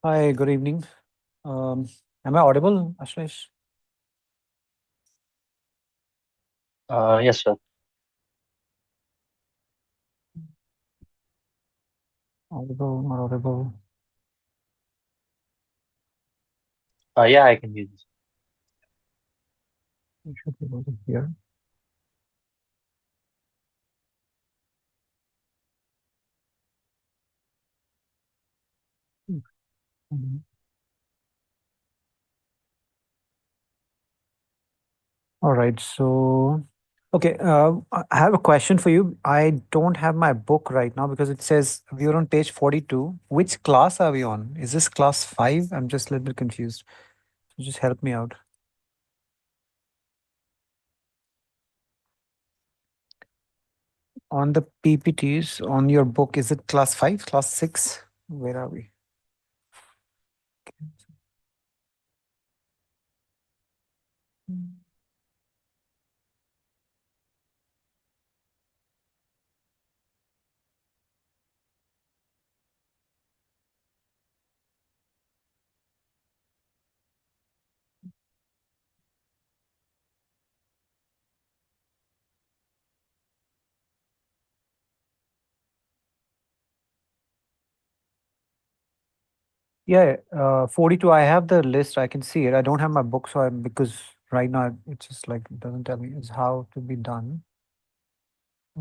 Hi, good evening. Am I audible, Ashlesh? Yes, sir. Audible, not audible. Yeah, I can hear this. You should be able to hear. Mhm. All right, so okay, I have a question for you. I don't have my book right now because it says we are on page 42. Which class are we on? Is this class 5? I'm just a little bit confused. So just help me out. On the PPTs on your book, is it class 5, class 6? Where are we? Yeah, 42. I have the list. I can see it. I don't have my book, so because right now it's just like it doesn't tell me it's how to be done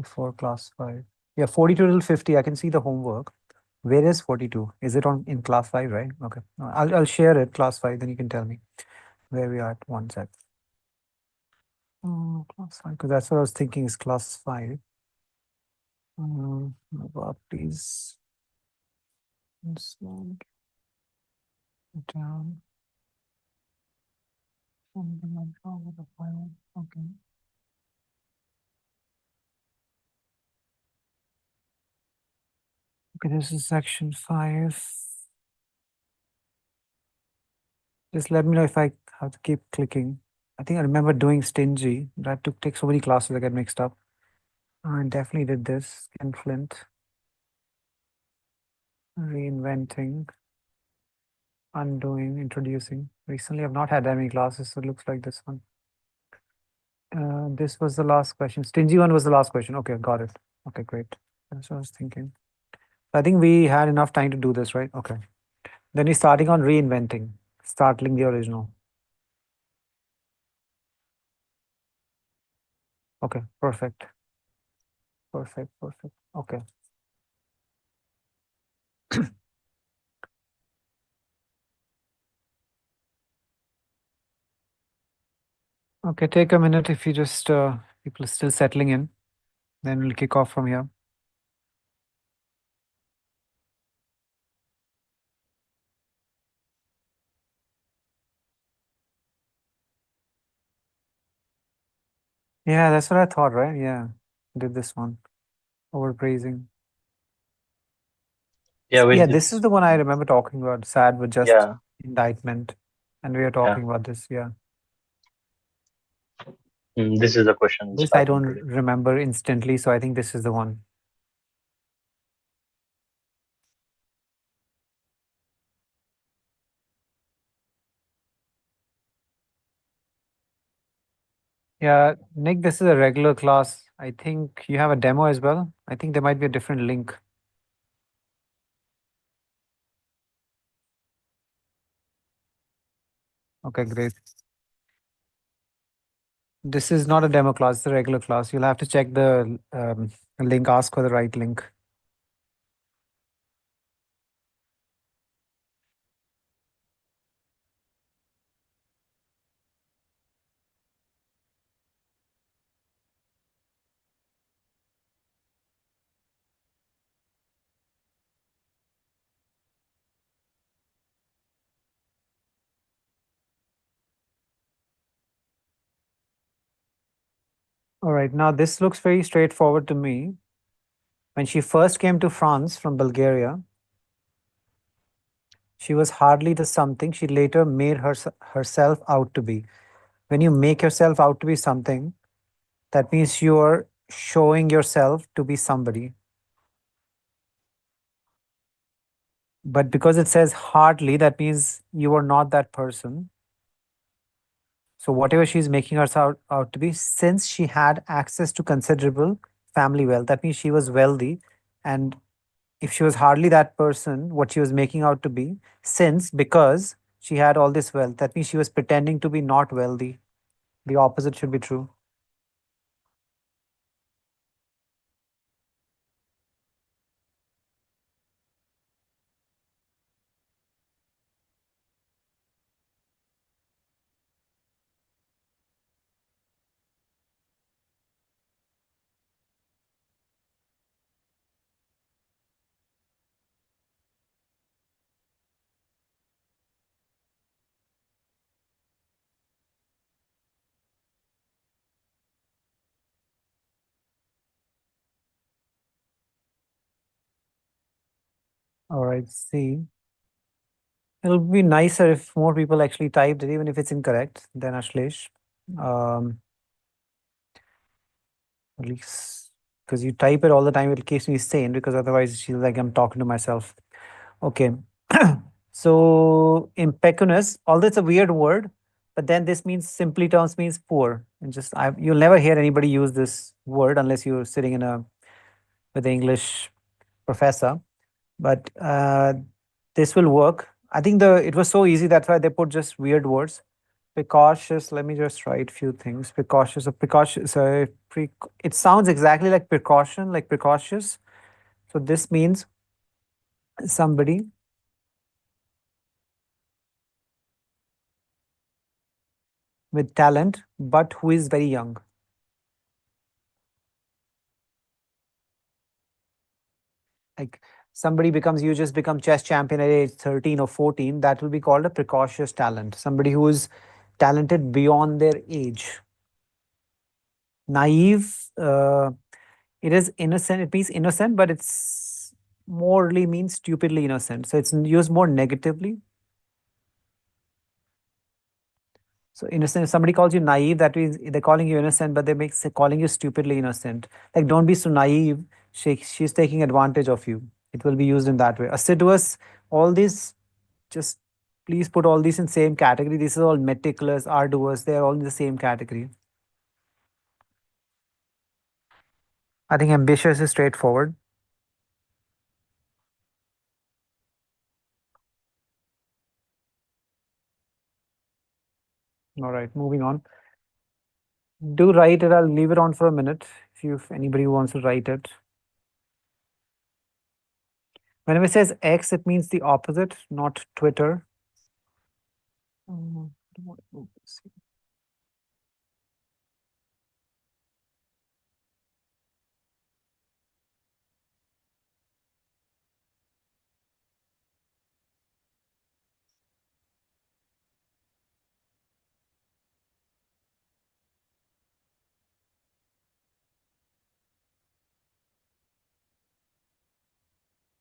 for class 5. Yeah, 42 till 50. I can see the homework. Where is 42? Is it on in class 5, right? Okay. I'll share it, class 5, then you can tell me where we are at one sec. Class 5, because that's what I was thinking is class 5. Please. Slow down. Something like that with the file. Okay. Okay, this is section 5. Just let me know if I have to keep clicking. I think I remember doing Stingy, but I had to take so many classes I get mixed up. I definitely did this. Skinflint, reinventing, undoing, introducing. Recently, I've not had that many classes, so it looks like this one. This was the last question. Stingy one was the last question. Okay, got it. Okay, great. That's what I was thinking. I think we had enough time to do this, right? Okay. Then we're starting on reinventing, startling the original. Okay, perfect. Perfect, perfect. Okay. Okay, take a minute if you just people are still settling in. Then we'll kick off from here. Yeah, that's what I thought, right? Yeah, did this one. Overpraising. Yeah, we Yeah, did this is this the one one. I remember talking about. Sad with just Yeah, indictment, and we are yeah. talking about this. Yeah, This is the question this I starting don't today. remember instantly, so I think this is the one. Yeah, Nick, this is a regular class. I think you have a demo as well. I think there might be a different link. Okay, great. This is not a demo class, it's a regular class. You'll have to check the link, ask for the right link. All right, now this looks very straightforward to me. When she first came to France from Bulgaria, she was hardly the something she later made herself out to be. When you make yourself out to be something, that means you're showing yourself to be somebody. But because it says hardly, that means you are not that person. So whatever she's making herself out to be, since she had access to considerable family wealth, that means she was wealthy. And if she was hardly that person, what she was making out to be, since because she had all this wealth, that means she was pretending to be not wealthy. The opposite should be true. All right, see. It'll be nicer if more people actually typed it, even if it's incorrect, than Ashlesh. Um, at least because you type it all the time, it keeps me sane because otherwise it feels like I'm talking to myself. Okay. So impecunious, although it's a weird word, but then this means simply terms means poor. And just you'll never hear anybody use this word unless you're sitting in a with an English professor. But this will work. I think the it was so easy, that's why they put just weird words. Precautious. Let me just write few things. Precautious or precautious. It sounds exactly like precaution, like precautious. So this means somebody with talent, but who is very young. Like somebody becomes, you just become chess champion at age 13 or 14. That will be called a precocious talent. Somebody who is talented beyond their age. Naive. It is innocent. It means innocent, but it's morally means stupidly innocent. So it's used more negatively. So innocent, if somebody calls you naive, that means they're calling you innocent, but they calling you stupidly innocent. Like don't be so naive. She's taking advantage of you. It will be used in that way. Assiduous, all these, just please put all these in same category. This is all meticulous, arduous. They are all in the same category. I think ambitious is straightforward. All right, moving on. Do write it. I'll leave it on for a minute if anybody wants to write it. Whenever it says X, it means the opposite, not Twitter. Don't want to move this here.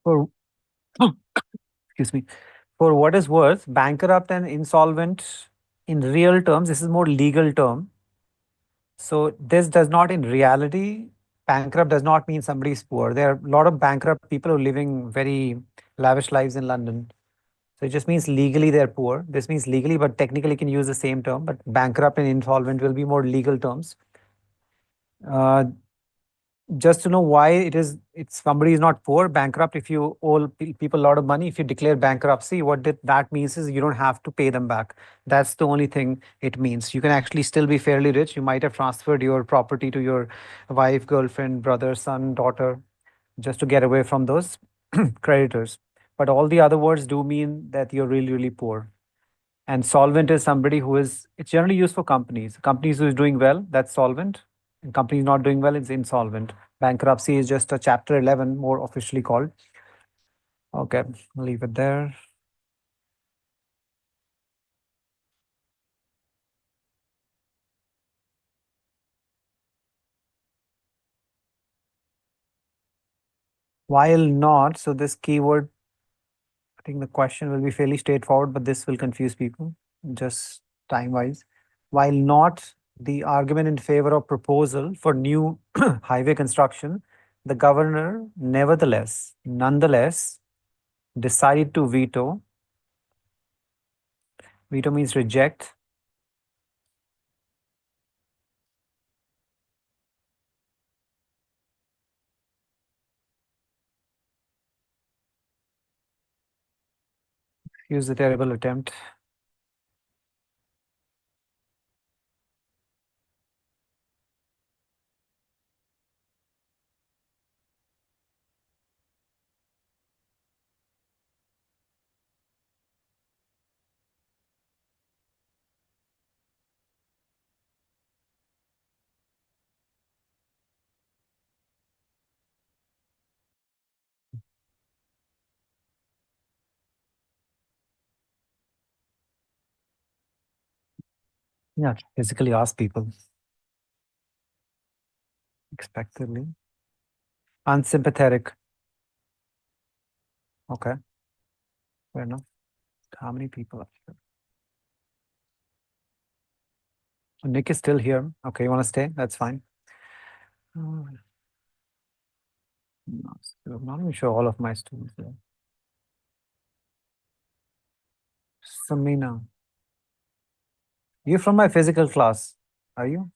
For excuse me, for what is worth, bankrupt and insolvent in real terms, this is more legal term. So this does not in reality, bankrupt does not mean somebody is poor. There are a lot of bankrupt people who are living very lavish lives in London. So it just means legally they're poor. This means legally, but technically you can use the same term. But bankrupt and insolvent will be more legal terms. Uh, just to know why it's somebody is not poor, bankrupt. If you owe people a lot of money, if you declare bankruptcy, that means is you don't have to pay them back. That's the only thing it means. You can actually still be fairly rich. You might have transferred your property to your wife, girlfriend, brother, son, daughter, just to get away from those creditors. But all the other words do mean that you're really, really poor. And solvent is somebody who is, it's generally used for companies. Companies who is doing well, that's solvent. And companies not doing well, it's insolvent. Bankruptcy is just a chapter 11, more officially called. Okay, leave it there. While not, so this keyword, I think the question will be fairly straightforward, but this will confuse people just time wise. While not the argument in favor of proposal for new highway construction, the governor, nevertheless, nonetheless, Decide to veto. Veto means reject. Use a terrible attempt. Yeah, physically ask people expectedly. Unsympathetic. Okay, fair enough. How many people are here? Nick is still here. Okay, you want to stay? That's fine. Oh, no, I'm not even sure all of my students there. Samina, you're from my physical class, are you?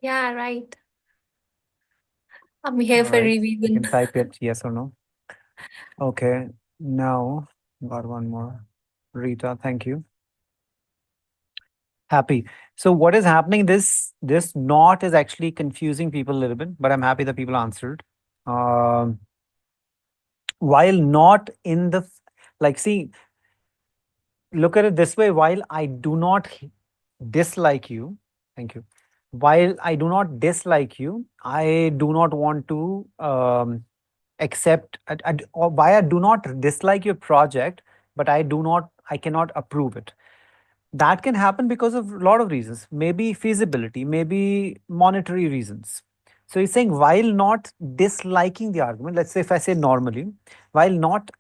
Yeah, right. I'm here All for right. You revision. can type it yes or no. Okay, now got one more. Rita, thank you. Happy. So what is happening? This not is actually confusing people a little bit, but I'm happy that people answered. Um, while not in the like, see, look at it this way. While I do not dislike you, thank you. While I do not dislike you, I do not want to accept. Or why I do not dislike your project, but I cannot approve it. That can happen because of a lot of reasons, maybe feasibility, maybe monetary reasons. So he's saying while not disliking the argument, let's say if I say normally, while not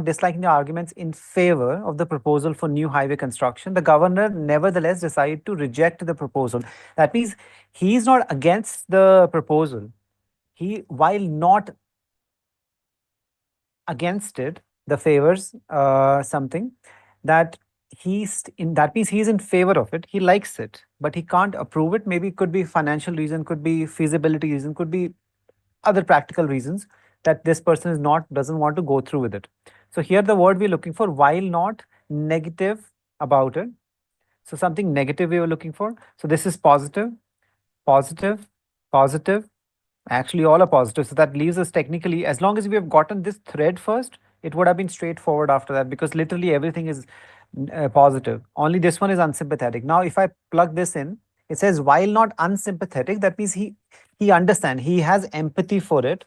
disliking the arguments in favor of the proposal for new highway construction, the governor nevertheless decided to reject the proposal. That means he's not against the proposal. While not against it, the favors something that that means he's in favor of it. He likes it, but he can't approve it. Maybe it could be financial reason, could be feasibility reason, could be other practical reasons that this person doesn't want to go through with it. So here the word we're looking for, while not negative about it. So something negative we were looking for. So this is positive, positive, positive. Actually, all are positive. So that leaves us technically, as long as we have gotten this thread first, it would have been straightforward after that because literally everything is positive. Only this one is unsympathetic. Now, if I plug this in, it says while not unsympathetic, that means he understands, he has empathy for it.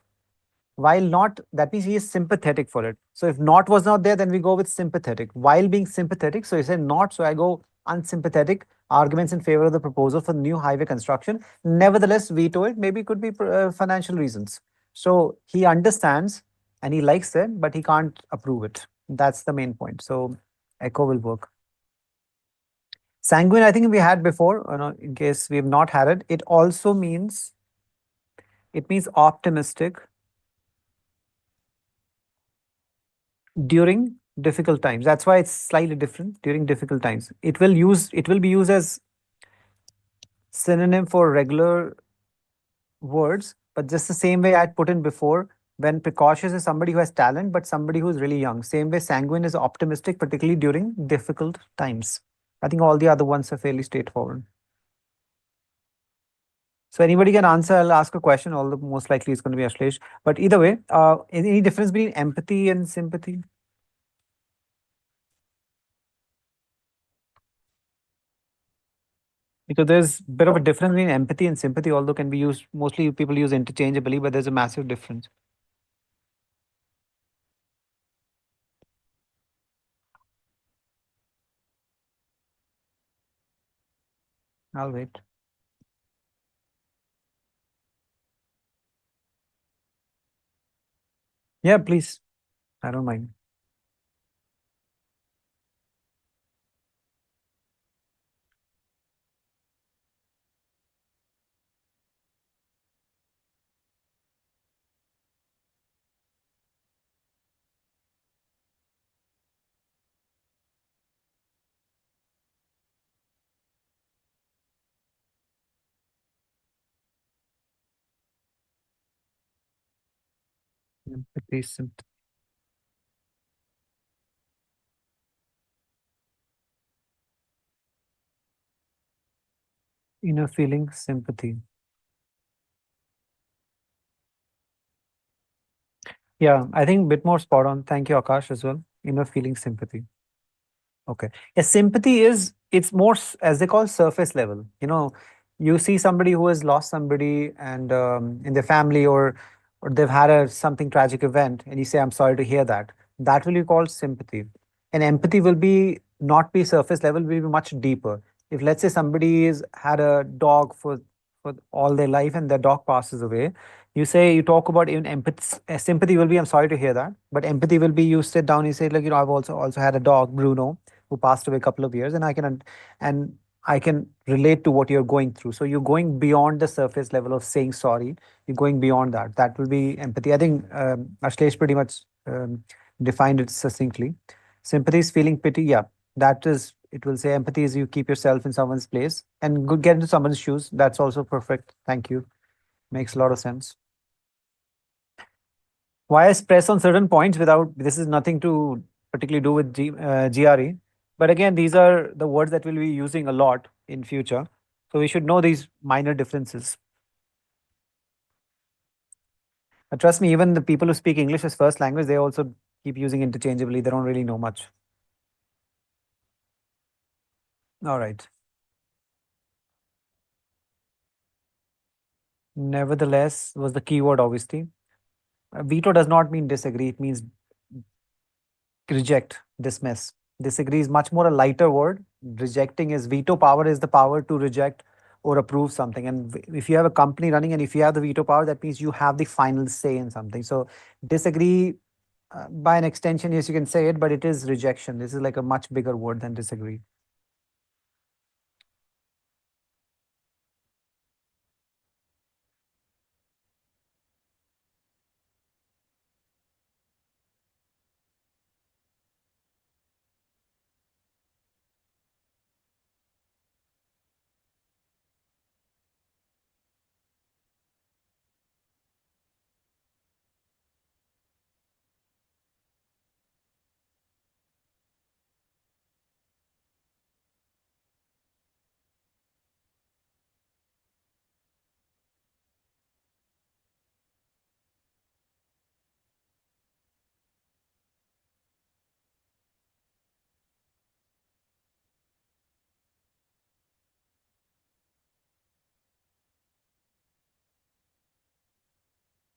While not, that means he is sympathetic for it. So if not was not there, then we go with sympathetic. While being sympathetic, so you say not, so I go unsympathetic. Arguments in favor of the proposal for new highway construction. Nevertheless, veto it. Maybe it could be financial reasons. So he understands and he likes it, but he can't approve it. That's the main point. So echo will work. Sanguine, I think we had before. In case we have not had it, it means optimistic during difficult times. That's why it's slightly different during difficult times. It will be used as synonym for regular words, but just the same way I'd put in before, when precautious is somebody who has talent, but somebody who's really young. Same way sanguine is optimistic, particularly during difficult times. I think all the other ones are fairly straightforward. So anybody can answer. I'll ask a question, although most likely it's going to be Ashlesh. But either way, any difference between empathy and sympathy? Because there's a bit of a difference between empathy and sympathy, although can be used, mostly people use interchangeably, but there's a massive difference. I'll wait. Yeah, please. I don't mind. Empathy, sympathy. Inner feeling, sympathy. Yeah, I think a bit more spot on. Thank you, Akash, as well. Inner feeling, sympathy. Okay. Yeah, sympathy is it's more as they call surface level. You see somebody who has lost somebody and in their family or they've had a something tragic event, and you say, "I'm sorry to hear that." That will be called sympathy. And empathy will be not be surface level, will be much deeper. If let's say somebody has had a dog for all their life and their dog passes away, you talk about even empathy, sympathy will be, "I'm sorry to hear that," but empathy will be you sit down, you say, like, I've also had a dog, Bruno, who passed away a couple of years, and I can relate to what you're going through. So you're going beyond the surface level of saying sorry. You're going beyond that. That will be empathy. I think Ashlesh pretty much defined it succinctly. Sympathy is feeling pity. Yeah, that is. It will say empathy is you keep yourself in someone's place and get into someone's shoes. That's also perfect. Thank you. Makes a lot of sense. Why I press on certain points without this is nothing to particularly do with GRE, but again these are the words that we'll be using a lot in future, so we should know these minor differences. Trust me, even the people who speak English as first language, they also keep using interchangeably. They don't really know much. All right. Nevertheless was the keyword, obviously. Veto does not mean disagree. It means reject, dismiss. Disagree is much more a lighter word. Rejecting is veto power is the power to reject or approve something. And if you have a company running and if you have the veto power, that means you have the final say in something. So disagree, by an extension, yes, you can say it, but it is rejection. This is like a much bigger word than disagree.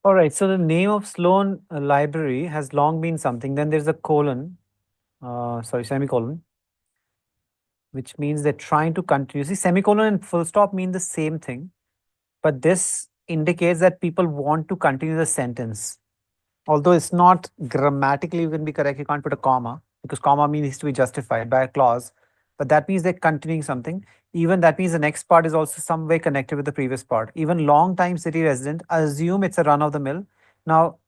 All right. So the name of Sloan Library has long been something. Then there's a colon, semicolon, which means they're trying to continue. See, semicolon and full stop mean the same thing, but this indicates that people want to continue the sentence. Although it's not grammatically you can be correct, you can't put a comma because comma means to be justified by a clause, but that means they're continuing something. Even that means the next part is also some way connected with the previous part. Even long time city resident, assume it's a run of the mill. Now,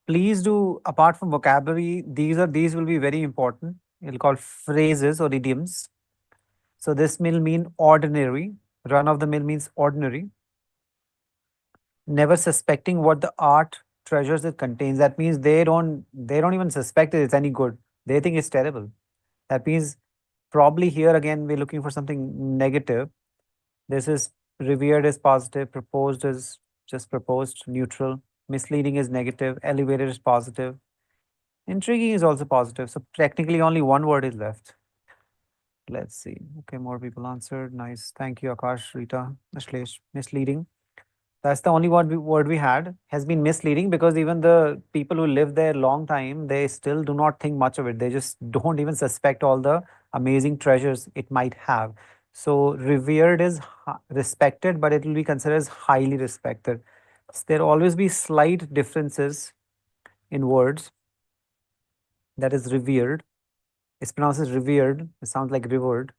please do, apart from vocabulary, these will be very important. You'll call phrases or idioms. So this will mean ordinary. Run of the mill means ordinary. Never suspecting what the art treasures it contains. That means they don't even suspect it's any good. They think it's terrible. That means probably here again we're looking for something negative. This is revered as positive, proposed as just proposed, neutral. Misleading is negative, elevated is positive. Intriguing is also positive. So technically only one word is left. Let's see. Okay, more people answered. Nice. Thank you, Akash, Rita, Ashlesh. Misleading. That's the only word we had has been misleading because even the people who live there long time, they still do not think much of it. They just don't even suspect all the amazing treasures it might have. So revered is respected, but it will be considered as highly respected. So there always be slight differences in words. That is revered. It's pronounced as revered. It sounds like revered.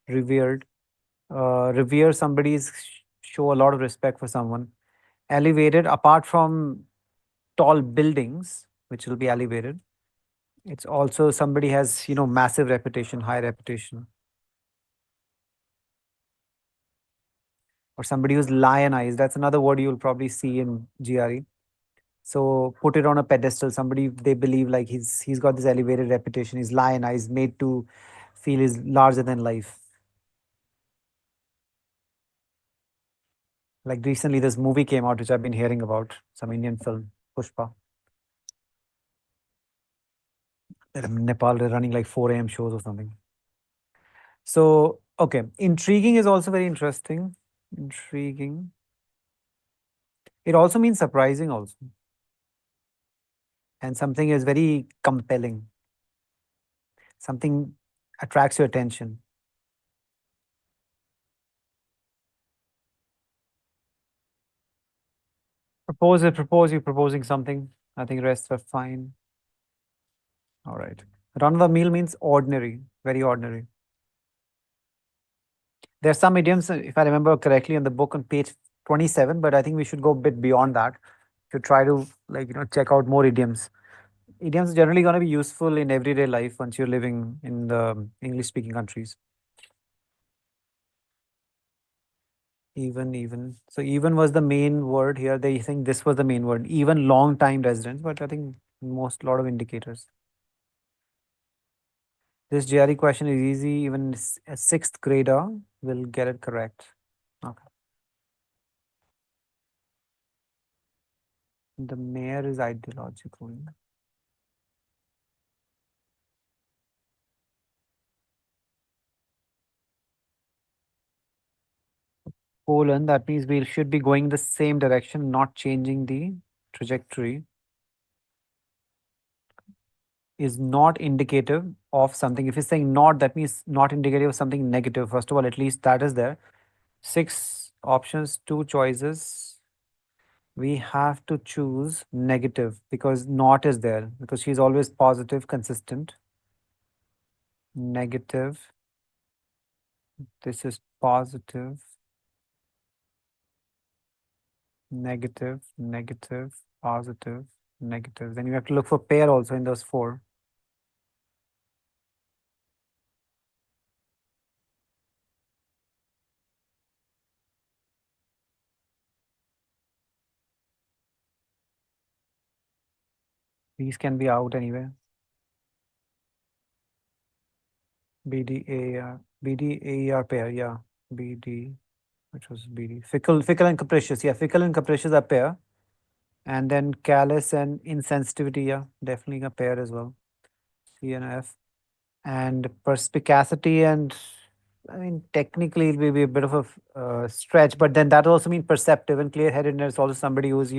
Revered. Revere somebody is show a lot of respect for someone. Elevated, apart from tall buildings, which will be elevated, it's also somebody has massive reputation, high reputation, or somebody who's lionized. That's another word you'll probably see in GRE. So put it on a pedestal. Somebody they believe like he's got this elevated reputation. He's lionized, made to feel is larger than life. Like recently, this movie came out, which I've been hearing about, some Indian film, Pushpa. They're in Nepal, they're running like 4 a.m. shows or something. So, okay, intriguing is also very interesting. Intriguing. It also means surprising also. And something is very compelling. Something attracts your attention. You're proposing something. I think rest are fine. All right. Run of the mill means ordinary, very ordinary. There are some idioms, if I remember correctly, in the book on page 27, but I think we should go a bit beyond that to try to check out more idioms. Idioms are generally going to be useful in everyday life once you're living in the English speaking countries. Even. So even was the main word here. They think this was the main word. Even long time residents, but I think most lot of indicators. This GRE question is easy. Even a sixth grader will get it correct. Okay. The mayor is ideological. Colon, that means we should be going the same direction, not changing the trajectory. Is not indicative of something. If you're saying not, that means not indicative of something negative. First of all, at least that is there. 6 options, 2 choices. We have to choose negative because not is there because she's always positive, consistent. Negative. This is positive. Negative, negative, positive, negative. Then you have to look for pair also in those 4. These can be out anyway. BDAER pair, yeah. BD, which was BD. Fickle and capricious. Yeah, fickle and capricious are pair. And then callous and insensitivity, yeah, definitely a pair as well. C and F. And perspicacity and I mean, technically it will be a bit of a stretch, but then that also means perceptive and clear-headedness. Also, somebody who's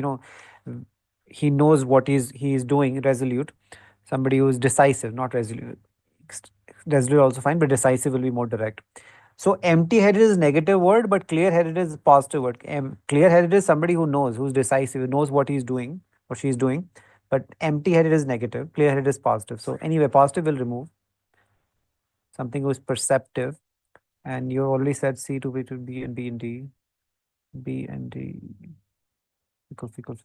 he knows what he is doing, resolute. Somebody who is decisive, not resolute. Resolute also fine, but decisive will be more direct. So empty-headed is negative word, but clear-headed is positive word. Clear-headed is somebody who knows, who's decisive, who knows what he's doing or she's doing. But empty-headed is negative. Clear-headed is positive. So anyway, positive will remove something who's perceptive. And you already said C to B to B and B and D. B and D. Fickle.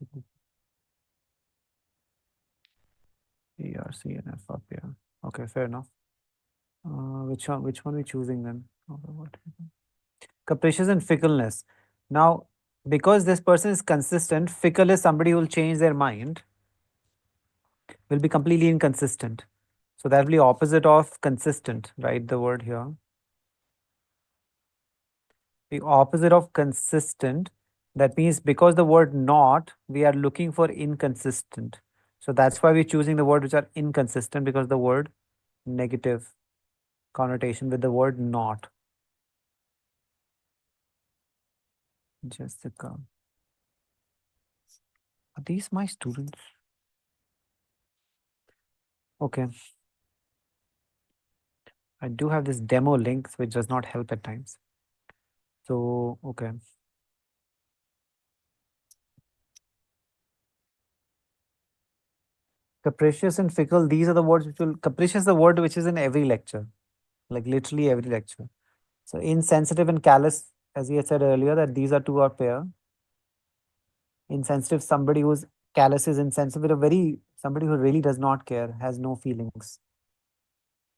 E, R, C, and F up here. Okay, fair enough. Which one are we choosing then? Okay, what? Capricious and fickleness. Now, because this person is consistent, fickle is somebody who will change their mind, will be completely inconsistent. So that will be opposite of consistent, right? The word here. The opposite of consistent. That means because the word not, we are looking for inconsistent. So that's why we're choosing the word which are inconsistent because the word negative connotation with the word not. Jessica. Are these my students? Okay. I do have this demo link which does not help at times. So, okay. Capricious and fickle, these are the words which will, capricious is the word which is in every lecture, like literally every lecture. So insensitive and callous, as we had said earlier, that these are two are pair. Insensitive, somebody who's callous is insensitive, somebody who really does not care, has no feelings.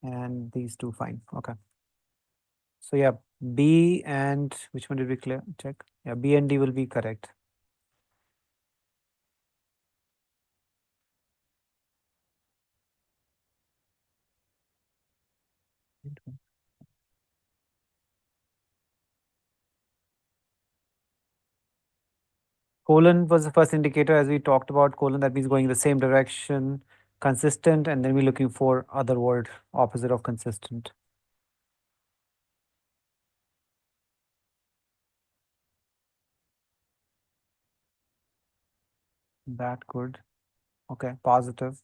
And these two, fine. Okay. So yeah, B and which one did we clear? Check. Yeah, B and D will be correct. Colon was the first indicator, as we talked about. Colon, that means going in the same direction, consistent, and then we're looking for other word opposite of consistent. That good. Okay, positive.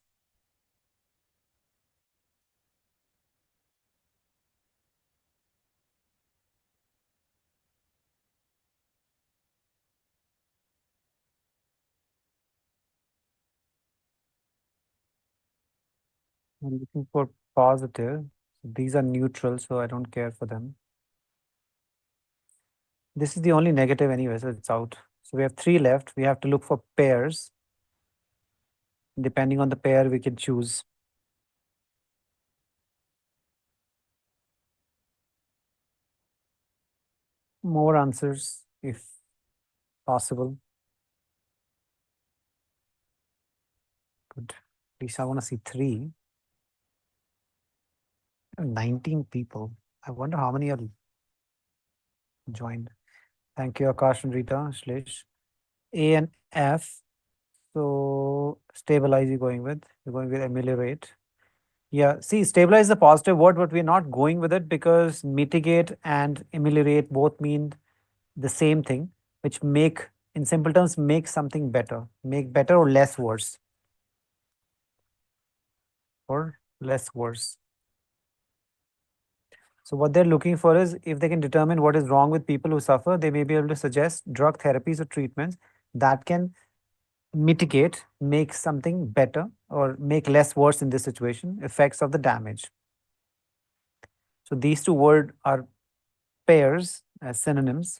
I'm looking for positive. These are neutral, so I don't care for them. This is the only negative anyway, so it's out. So we have three left. We have to look for pairs. Depending on the pair, we can choose. More answers if possible. Good. At least I want to see three. 19 people. I wonder how many are joined. Thank you, Akash and Rita, Shlesh. A and F. So stabilize you're going with. You're going with ameliorate. Yeah, see, stabilize is a positive word, but we're not going with it because mitigate and ameliorate both mean the same thing, which make, in simple terms, make something better. Make better or less worse. Or less worse. So what they're looking for is if they can determine what is wrong with people who suffer, they may be able to suggest drug therapies or treatments that can mitigate, make something better or make less worse in this situation, effects of the damage. So these two words are pairs as synonyms.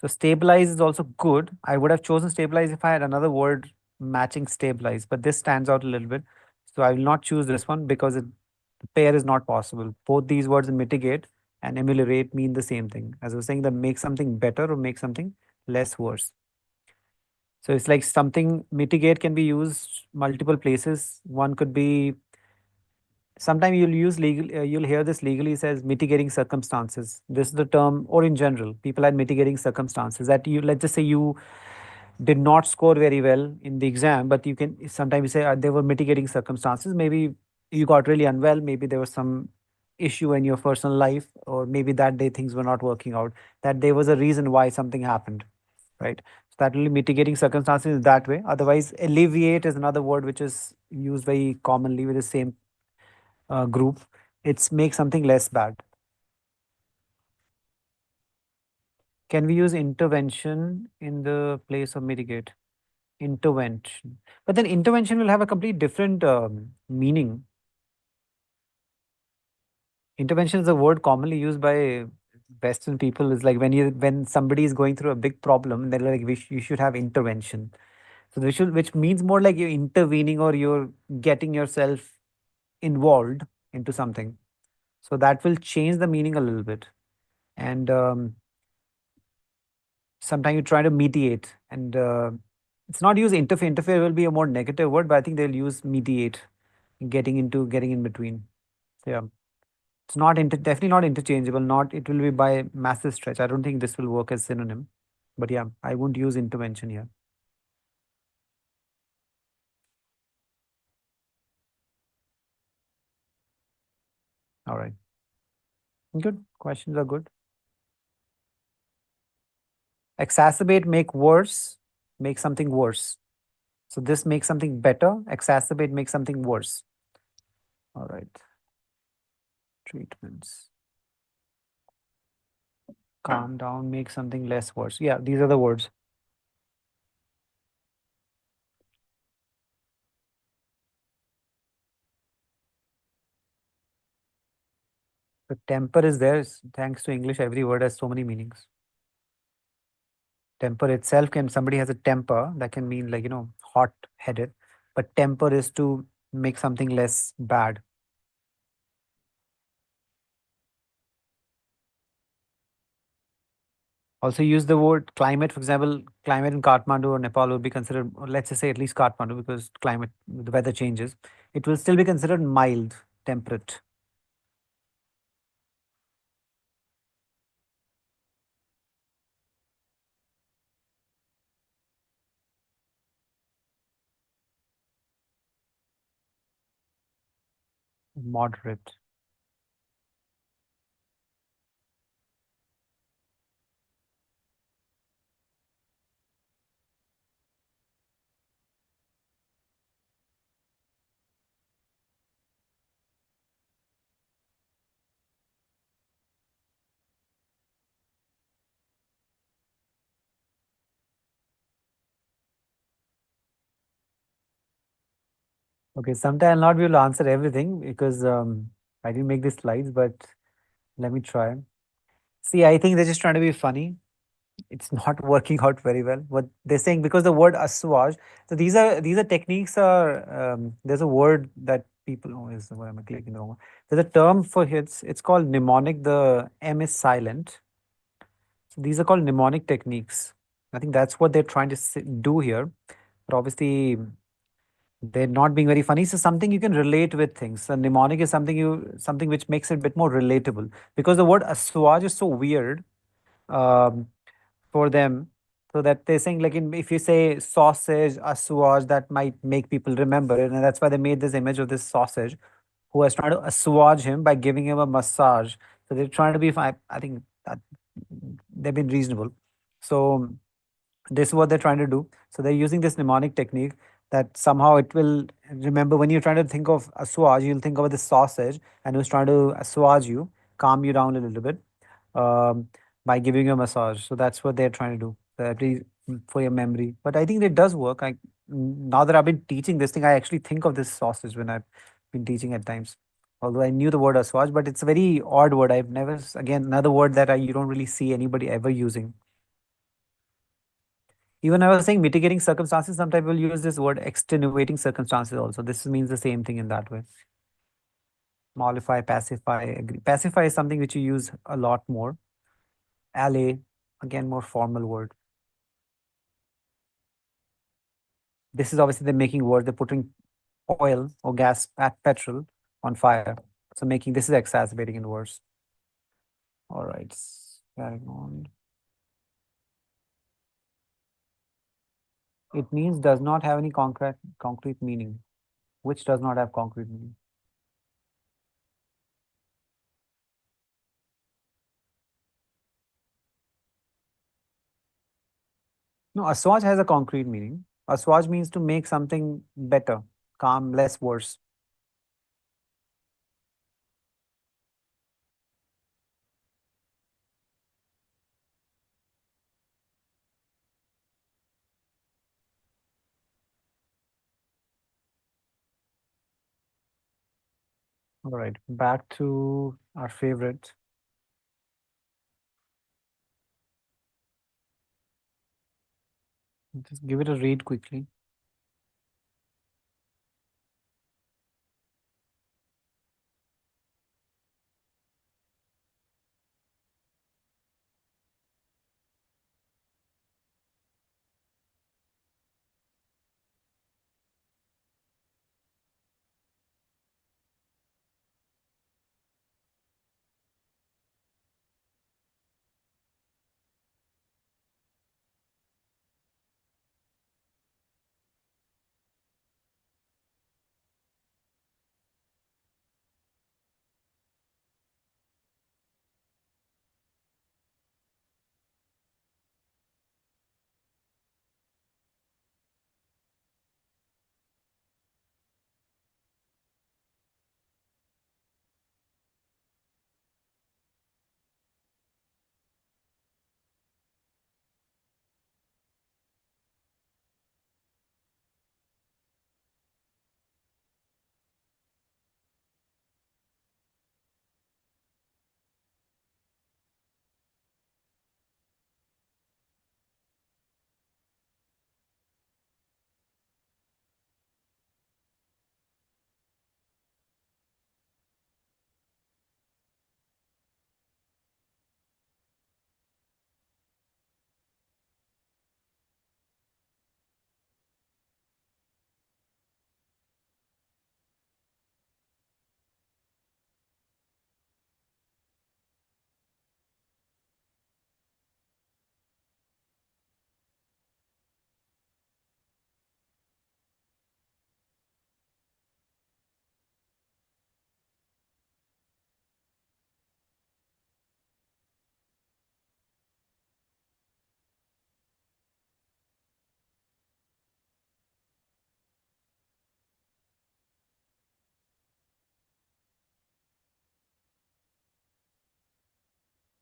So stabilize is also good. I would have chosen stabilize if I had another word matching stabilize, but this stands out a little bit. So I will not choose this one because the pair is not possible. Both these words mitigate and ameliorate mean the same thing. As I was saying, that make something better or make something less worse. So it's like something mitigate can be used multiple places. One could be sometimes you'll use legal, you'll hear this legally says mitigating circumstances. This is the term, or in general, people had mitigating circumstances that you, let's just say you did not score very well in the exam, but you can sometimes you say there were mitigating circumstances. Maybe you got really unwell, maybe there was some issue in your personal life, or maybe that day things were not working out, that there was a reason why something happened, right? So that will be mitigating circumstances that way. Otherwise, alleviate is another word which is used very commonly with the same group. It's make something less bad. Can we use intervention in the place of mitigate? Intervention. But then intervention will have a complete different meaning. Intervention is a word commonly used by Western people. Is like when somebody is going through a big problem, they're like, you should have intervention. So which means more like you're intervening or you're getting yourself involved into something. So that will change the meaning a little bit. And sometimes you try to mediate, and it's not use interfere. Interfere will be a more negative word, but I think they'll use mediate, getting in between. So, yeah, it's not definitely not interchangeable. Not it will be by massive stretch. I don't think this will work as synonym, but yeah, I won't use intervention here. All right, good questions are good. Exacerbate, make worse, make something worse. So this makes something better. Exacerbate, make something worse. All right. Treatments. Calm down, make something less worse. Yeah, these are the words. The temper is there. Thanks to English, every word has so many meanings. Temper itself can, somebody has a temper, that can mean like, hot headed. But temper is to make something less bad. Also use the word climate. For example, climate in Kathmandu or Nepal will be considered, or let's just say at least Kathmandu, because climate, the weather changes. It will still be considered mild, temperate. Moderate. Okay, sometime I'll not be able to answer everything because I didn't make the slides, but let me try. See, I think they're just trying to be funny. It's not working out very well. What they're saying, because the word aswaj. So these are techniques. Are there's a word that people. Oh, is what am I clicking the wrong one? There's a term for it. It's called mnemonic. The M is silent. So these are called mnemonic techniques. I think that's what they're trying to do here. But obviously, they're not being very funny. So something you can relate with things. So mnemonic is something which makes it a bit more relatable, because the word aswaj is so weird. Um, for them, so that they're saying, like, if you say sausage assuage, that might make people remember it, and that's why they made this image of this sausage who was trying to assuage him by giving him a massage. So they're trying to be I think that they've been reasonable. So this is what they're trying to do. So they're using this mnemonic technique that somehow it will remember. When you're trying to think of assuage, you'll think about this sausage, and it was trying to assuage you, calm you down a little bit, um, by giving you a massage. So that's what they're trying to do, for your memory. But I think it does work. Now that I've been teaching this thing, I actually think of this sausage when I've been teaching at times. Although I knew the word assuage, but it's a very odd word. I've never, again, another word that you don't really see anybody ever using. Even I was saying mitigating circumstances, sometimes we'll use this word extenuating circumstances also. This means the same thing in that way. Mollify, pacify, agree. Pacify is something which you use a lot more. Allay, again, more formal word. This is obviously they're making word, they're putting oil or gas, petrol on fire. So making, this is exacerbating in words. All right, carrying on. It means does not have any concrete meaning. Which does not have concrete meaning? No, aswaj has a concrete meaning. Aswaj means to make something better, calm, less worse. All right, back to our favorite. Just give it a read quickly.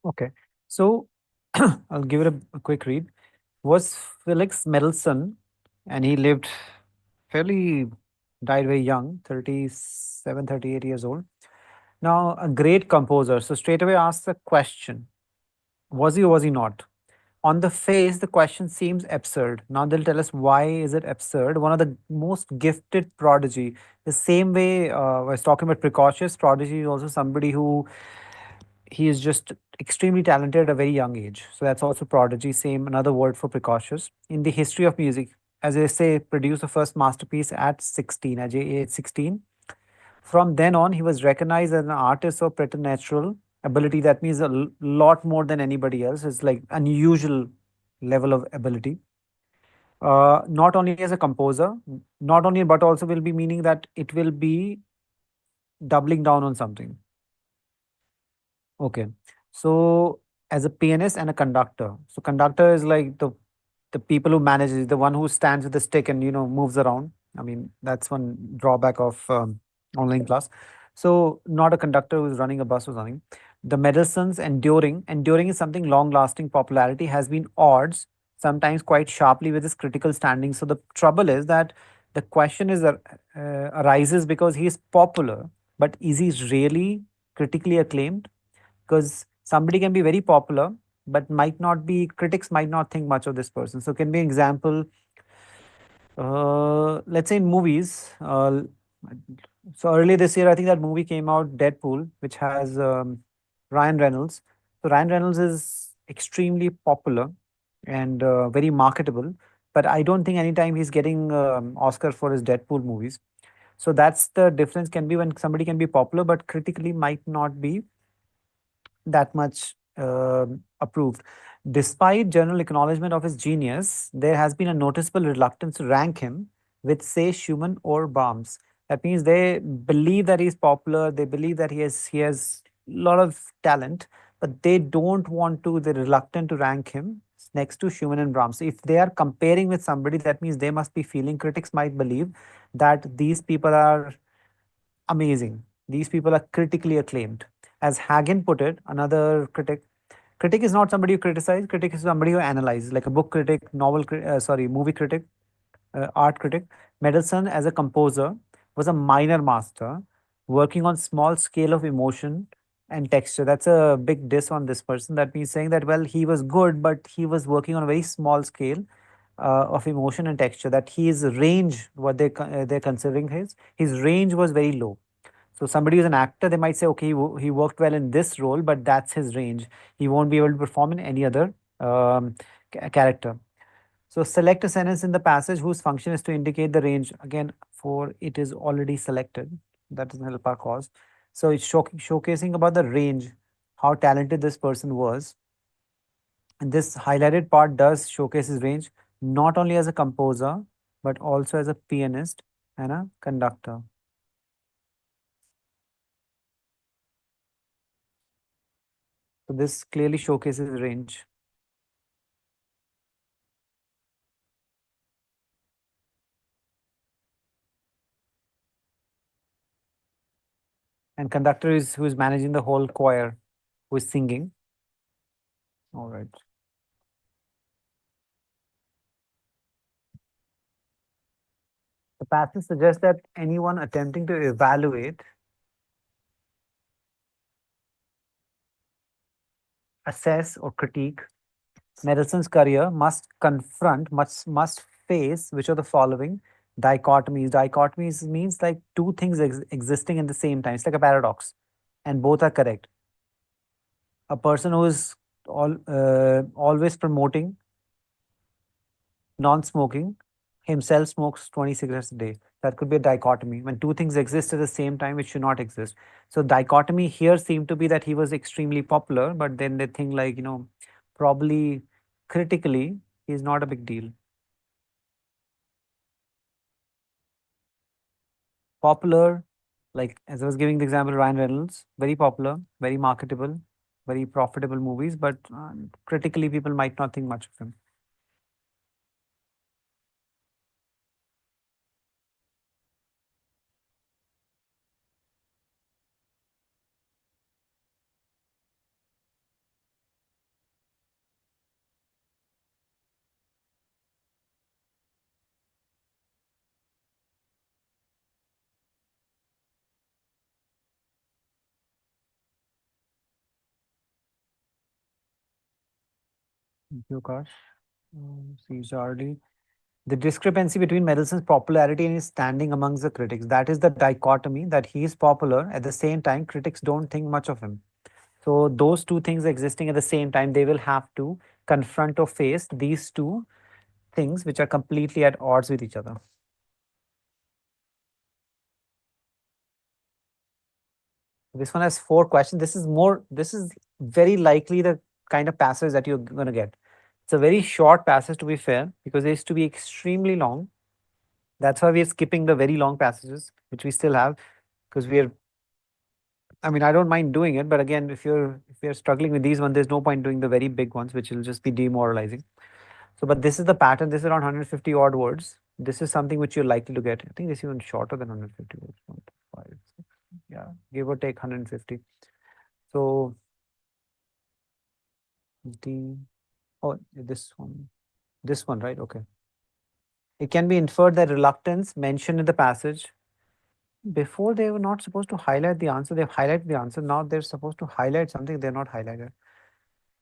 Okay. So I'll give it a quick read. Was Felix Mendelssohn, and he lived fairly, died very young, 37, 38 years old. Now, a great composer. So straight away ask the question, was he or was he not? On the face, the question seems absurd. Now they'll tell us why is it absurd. One of the most gifted prodigy. The same way I was talking about precocious prodigy is also somebody who he is just extremely talented at a very young age. So that's also prodigy. Same another word for precocious in the history of music. As I say, produced the first masterpiece at 16, at age 16. From then on, he was recognized as an artist of preternatural ability. That means a lot more than anybody else. It's like unusual level of ability. Not only as a composer, not only, but also will be meaning that it will be doubling down on something. Okay. So as a pianist and a conductor. So conductor is like the people who manages, the one who stands with the stick and moves around. I mean, that's one drawback of online class. So not a conductor who's running a bus or something. The medicines enduring is something long lasting. Popularity has been odds, sometimes quite sharply with his critical standing. So the trouble is that the question is arises because he is popular, but is he really critically acclaimed? Because somebody can be very popular but might not be, critics might not think much of this person. So can be an example, let's say in movies. So earlier this year, I think that movie came out, Deadpool, which has Ryan Reynolds. So Ryan Reynolds is extremely popular and very marketable, but I don't think anytime he's getting Oscar for his Deadpool movies. So that's the difference, can be when somebody can be popular but critically might not be that much approved. Despite general acknowledgement of his genius, there has been a noticeable reluctance to rank him with, say, Schumann or Brahms. That means they believe that he's popular, they believe that he has a lot of talent, but they don't want to. They're reluctant to rank him next to Schumann and Brahms. So if they are comparing with somebody, that means they must be feeling. Critics might believe that these people are amazing. These people are critically acclaimed. As Hagen put it, another critic, critic is not somebody who criticizes, critic is somebody who analyzes, like a book critic, movie critic, art critic. Mendelssohn, as a composer, was a minor master, working on small scale of emotion and texture. That's a big diss on this person. That means saying that, well, he was good, but he was working on a very small scale of emotion and texture. That his range, what they're considering his range was very low. So somebody who's an actor, they might say, okay, he worked well in this role, but that's his range. He won't be able to perform in any other character. So select a sentence in the passage whose function is to indicate the range. Again, for it is already selected. That doesn't help our cause. So it's showcasing about the range, how talented this person was. And this highlighted part does showcase his range, not only as a composer, but also as a pianist and a conductor. So this clearly showcases range. And conductor is who is managing the whole choir, who is singing. All right. The passage suggests that anyone attempting to evaluate, assess, or critique Mendelssohn's career must face which of the following dichotomies. Dichotomies means like two things existing at the same time. It's like a paradox, and both are correct. A person who is always promoting non-smoking, himself smokes 20 cigarettes a day. That could be a dichotomy. When two things exist at the same time, it should not exist. So dichotomy here seemed to be that he was extremely popular, but then they think like, probably critically, he's not a big deal. Popular, like as I was giving the example, Ryan Reynolds, very popular, very marketable, very profitable movies, but critically people might not think much of him. Thank you, Akash. See, Charlie. The discrepancy between Mendelssohn's popularity and his standing amongst the critics. That is the dichotomy that he is popular. At the same time, critics don't think much of him. So those two things existing at the same time, they will have to confront or face these two things which are completely at odds with each other. This one has 4 questions. This is very likely the kind of passage that you're going to get. It's a very short passage to be fair, because it is to be extremely long. That's why we are skipping the very long passages, which we still have, because we are, I mean, I don't mind doing it, but again, if you're struggling with these ones, there's no point doing the very big ones, which will just be demoralizing. So, but this is the pattern. This is around 150 odd words. This is something which you're likely to get. I think this is even shorter than 150 words. 1, 5, 6, yeah, give or take 150. So the oh this one, right? Okay. It can be inferred that reluctance mentioned in the passage before, they were not supposed to highlight the answer. They've highlighted the answer. Now they're supposed to highlight something they're not highlighted.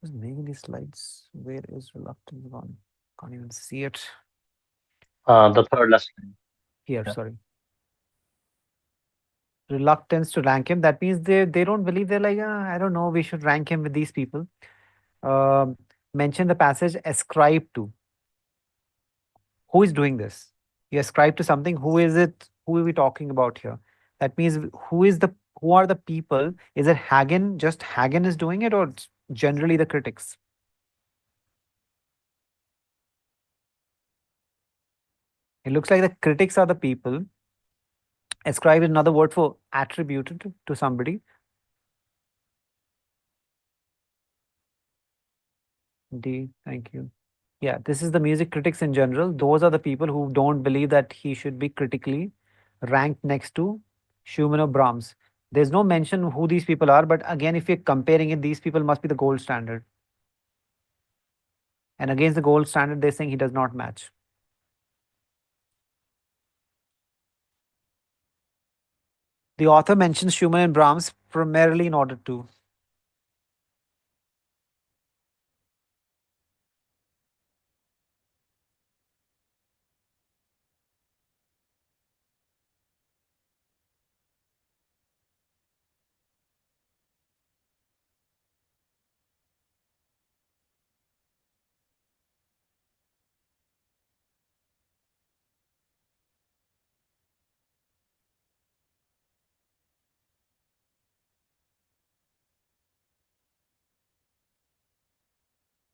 Just making these slides. Where is reluctance gone? Can't even see it. The third last line. Here, Yeah. sorry. Reluctance to rank him. That means they don't believe. They're like, "Ah, I don't know. We should rank him with these people." Um, Mention the passage ascribe to. Who is doing this? You ascribe to something. Who is it? Who are we talking about here? That means who are the people? Is it Hagen? Just Hagen is doing it, or it's generally the critics? It looks like the critics are the people. Ascribe is another word for attributed to somebody. D. Thank you. Yeah, this is the music critics in general. Those are the people who don't believe that he should be critically ranked next to Schumann or Brahms. There's no mention who these people are, but again, if you're comparing it, these people must be the gold standard. And against the gold standard, they're saying he does not match. The author mentions Schumann and Brahms primarily in order to.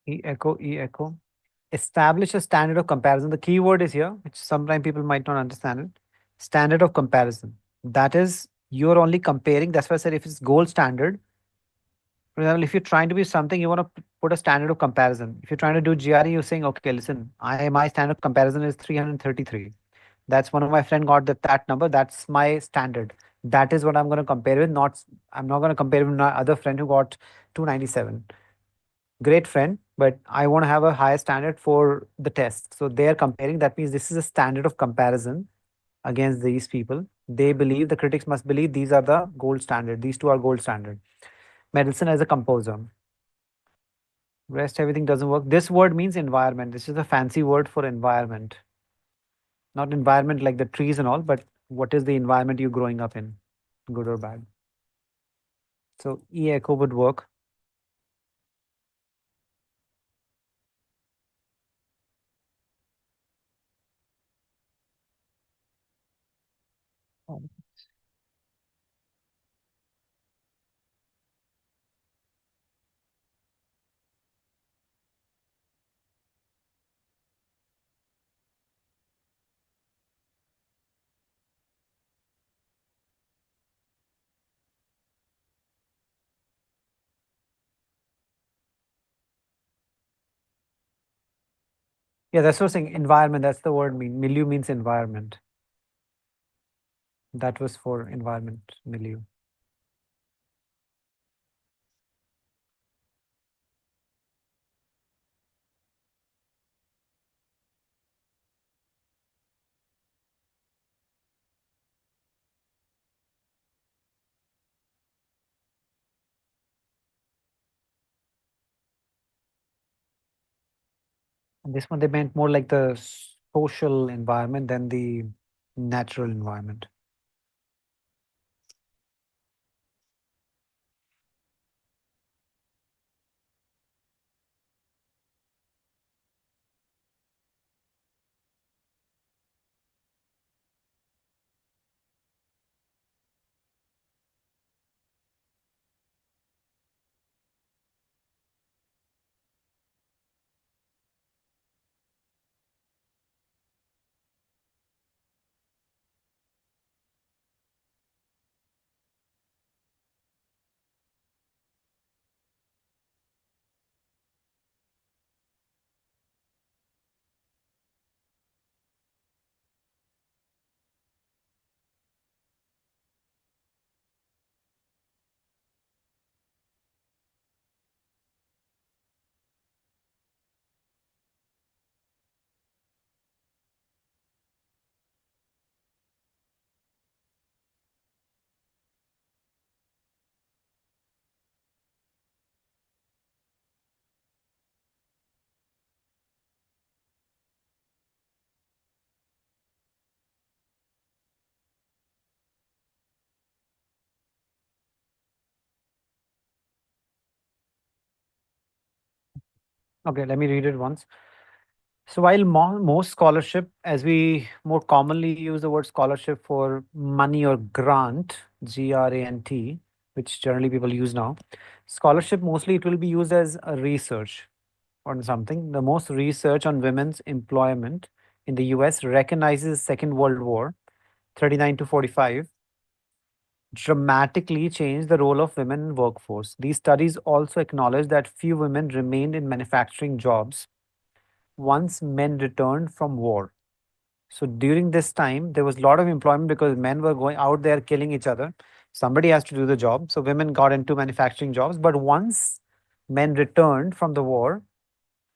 E echo. Establish a standard of comparison. The key word is here, which sometimes people might not understand it. Standard of comparison. That is, you're only comparing. That's why I said if it's gold standard, for example, if you're trying to be something, you want to put a standard of comparison. If you're trying to do GRE, you're saying, okay, listen, my standard of comparison is 333. That's one of my friend got that number. That's my standard. That is what I'm going to compare with. I'm not going to compare with my other friend who got 297. Great friend, but I want to have a higher standard for the test. So they're comparing. That means this is a standard of comparison against these people. They believe, the critics must believe, these are the gold standard. These two are gold standard. Mendelssohn as a composer. Rest everything doesn't work. This word means environment. This is a fancy word for environment. Not environment like the trees and all, but what is the environment you're growing up in, good or bad. So E echo would work. Yeah, that's what I'm saying. Environment, that's the word mean. Milieu means environment. That was for environment, milieu. And this one they meant more like the social environment than the natural environment. Okay, let me read it once. So while most scholarship, as we more commonly use the word scholarship for money or grant, grant, which generally people use now, scholarship mostly it will be used as a research on something. The most research on women's employment in the US recognizes Second World War, 39 to 45, dramatically changed the role of women in workforce. These studies also acknowledge that few women remained in manufacturing jobs once men returned from war. So during this time, there was a lot of employment because men were going out there killing each other. Somebody has to do the job. So women got into manufacturing jobs. But once men returned from the war,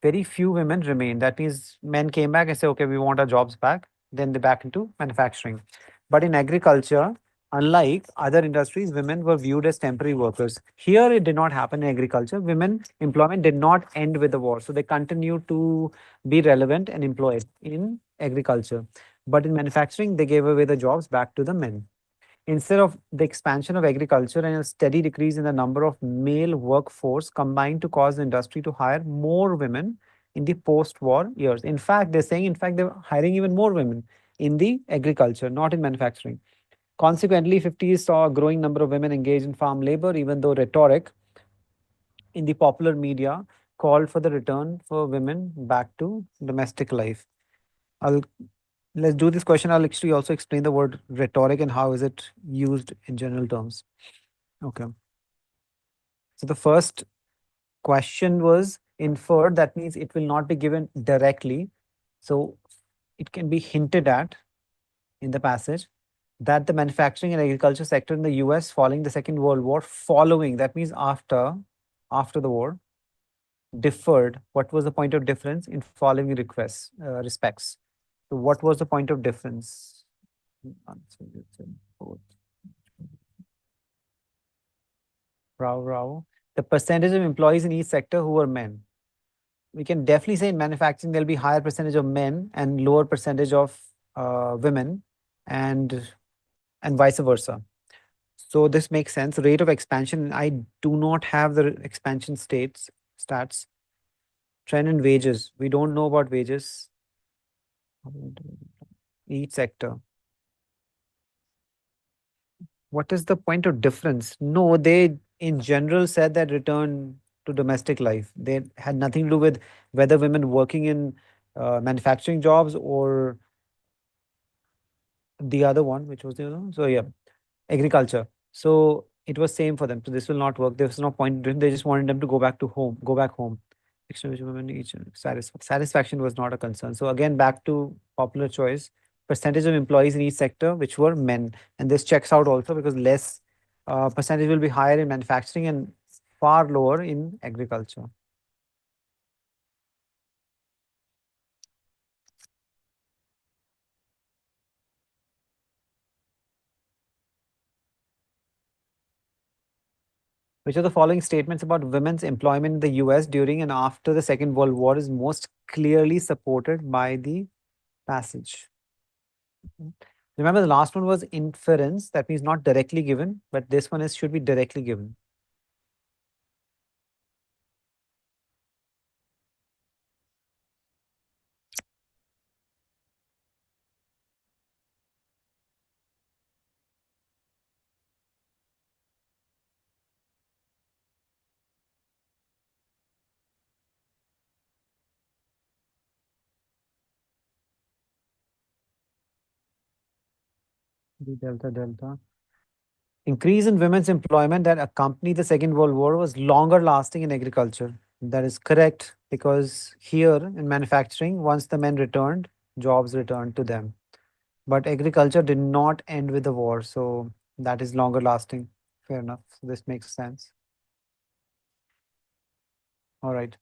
very few women remained. That means men came back and said, okay, we want our jobs back. Then they back into manufacturing. But in agriculture, unlike other industries, women were viewed as temporary workers. Here, it did not happen in agriculture. Women employment did not end with the war. So they continued to be relevant and employed in agriculture. But in manufacturing, they gave away the jobs back to the men. Instead of the expansion of agriculture and a steady decrease in the number of male workforce combined to cause the industry to hire more women in the post-war years. In fact, they're saying, in fact, they're hiring even more women in the agriculture, not in manufacturing. Consequently, 50s saw a growing number of women engaged in farm labor, even though rhetoric in the popular media called for the return for women back to domestic life. I'll Let's do this question. I'll actually also explain the word rhetoric and how is it used in general terms. Okay. So the first question was inferred. That means it will not be given directly. So it can be hinted at in the passage that the manufacturing and agriculture sector in the US following the Second World War, following, that means after the war, differed. What was the point of difference in following respects? So what was the point of difference? Answer is in both. Rao. The percentage of employees in each sector who are men. We can definitely say in manufacturing there'll be higher percentage of men and lower percentage of women, and vice versa. So this makes sense. Rate of expansion. I do not have the expansion stats. Trend in wages. We don't know about wages. Each sector. What is the point of difference? No, they in general said that return to domestic life. They had nothing to do with whether women working in manufacturing jobs or the other one, which was the other one. So yeah, agriculture. So it was same for them. So this will not work. There was no point. They just wanted them to go back home. Extreme women each satisfaction was not a concern. So again, back to popular choice. Percentage of employees in each sector, which were men, and this checks out also because less percentage will be higher in manufacturing and far lower in agriculture. Which of the following statements about women's employment in the US during and after the Second World War is most clearly supported by the passage? Remember, the last one was inference, that means not directly given, but this one is should be directly given. The delta delta. Increase in women's employment that accompanied the Second World War was longer lasting in agriculture. That is correct because here in manufacturing, once the men returned, jobs returned to them. But agriculture did not end with the war, so that is longer lasting. Fair enough. So this makes sense. All right.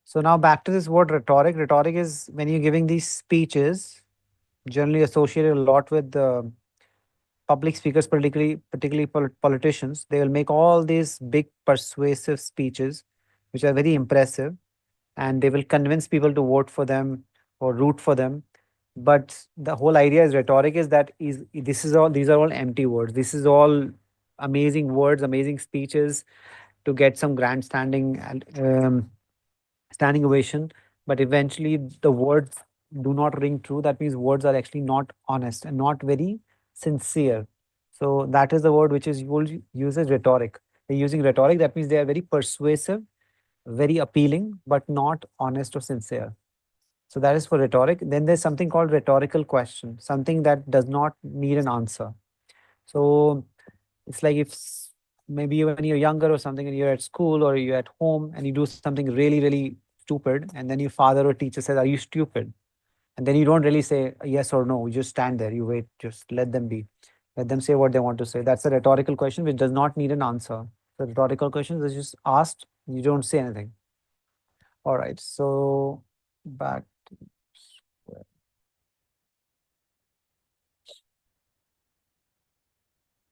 So now back to this word rhetoric. Rhetoric is when you're giving these speeches, generally associated a lot with the public speakers, particularly politicians. They will make all these big persuasive speeches, which are very impressive, and they will convince people to vote for them or root for them. But the whole idea is rhetoric is that is this is all these are all empty words. This is all amazing words, amazing speeches to get some grandstanding and standing ovation, but eventually the words do not ring true. That means words are actually not honest and not very sincere. So that is the word which is used as rhetoric. They're using rhetoric. That means they are very persuasive, very appealing, but not honest or sincere. So that is for rhetoric. Then there's something called rhetorical question, something that does not need an answer. So it's like if maybe when you're younger or something and you're at school or you're at home and you do something really, really stupid, and then your father or teacher says, "Are you stupid?" And then you don't really say yes or no. You just stand there, you wait, just let them be. Let them say what they want to say. That's a rhetorical question which does not need an answer. The rhetorical question is just asked, you don't say anything. All right, so back to square.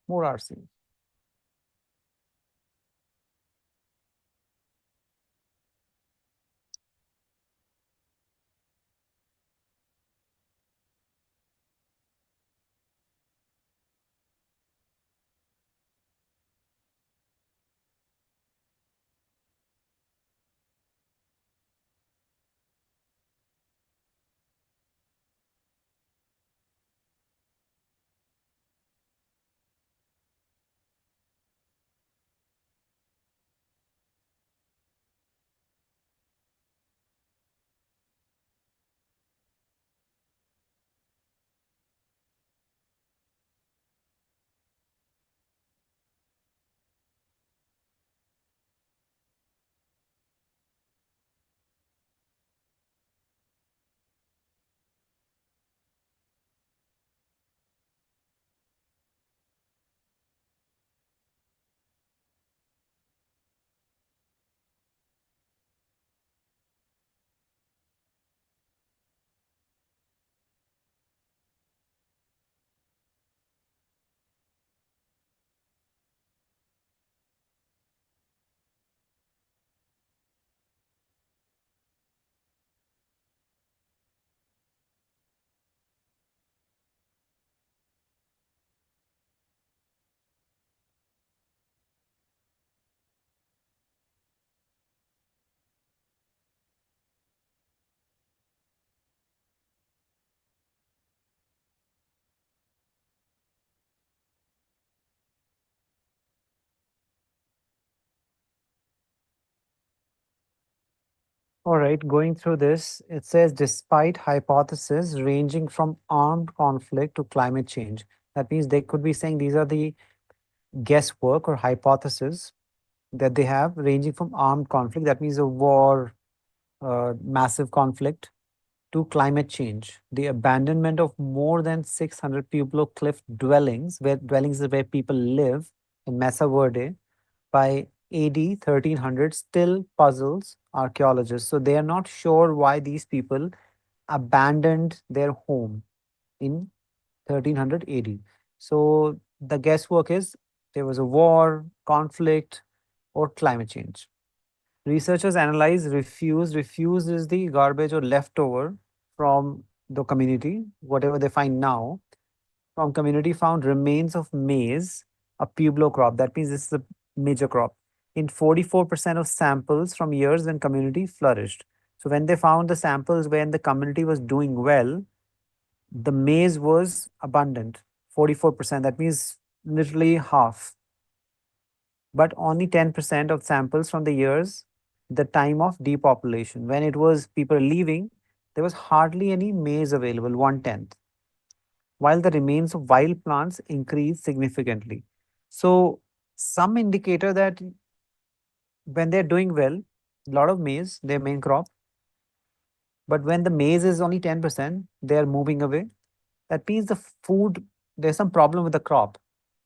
More RC. All right, going through this, it says despite hypotheses ranging from armed conflict to climate change. That means they could be saying these are the guesswork or hypotheses that they have ranging from armed conflict, that means a war, massive conflict, to climate change. The abandonment of more than 600 Pueblo cliff dwellings, where dwellings is where people live in Mesa Verde, by AD 1300 still puzzles archaeologists. So they are not sure why these people abandoned their home in 1300 AD. So the guesswork is there was a war, conflict, or climate change. Researchers analyze refuse. Refuse is the garbage or leftover from the community, whatever they find now. From community found remains of maize, a pueblo crop. That means this is a major crop. In 44% of samples from years when community flourished. So when they found the samples when the community was doing well, the maize was abundant, 44%. That means literally half. But only 10% of samples from the years, the time of depopulation. When it was people leaving, there was hardly any maize available, 1/10, while the remains of wild plants increased significantly. So, some indicator that when they're doing well, a lot of maize, their main crop, but when the maize is only 10%, they are moving away. That means the food, there's some problem with the crop.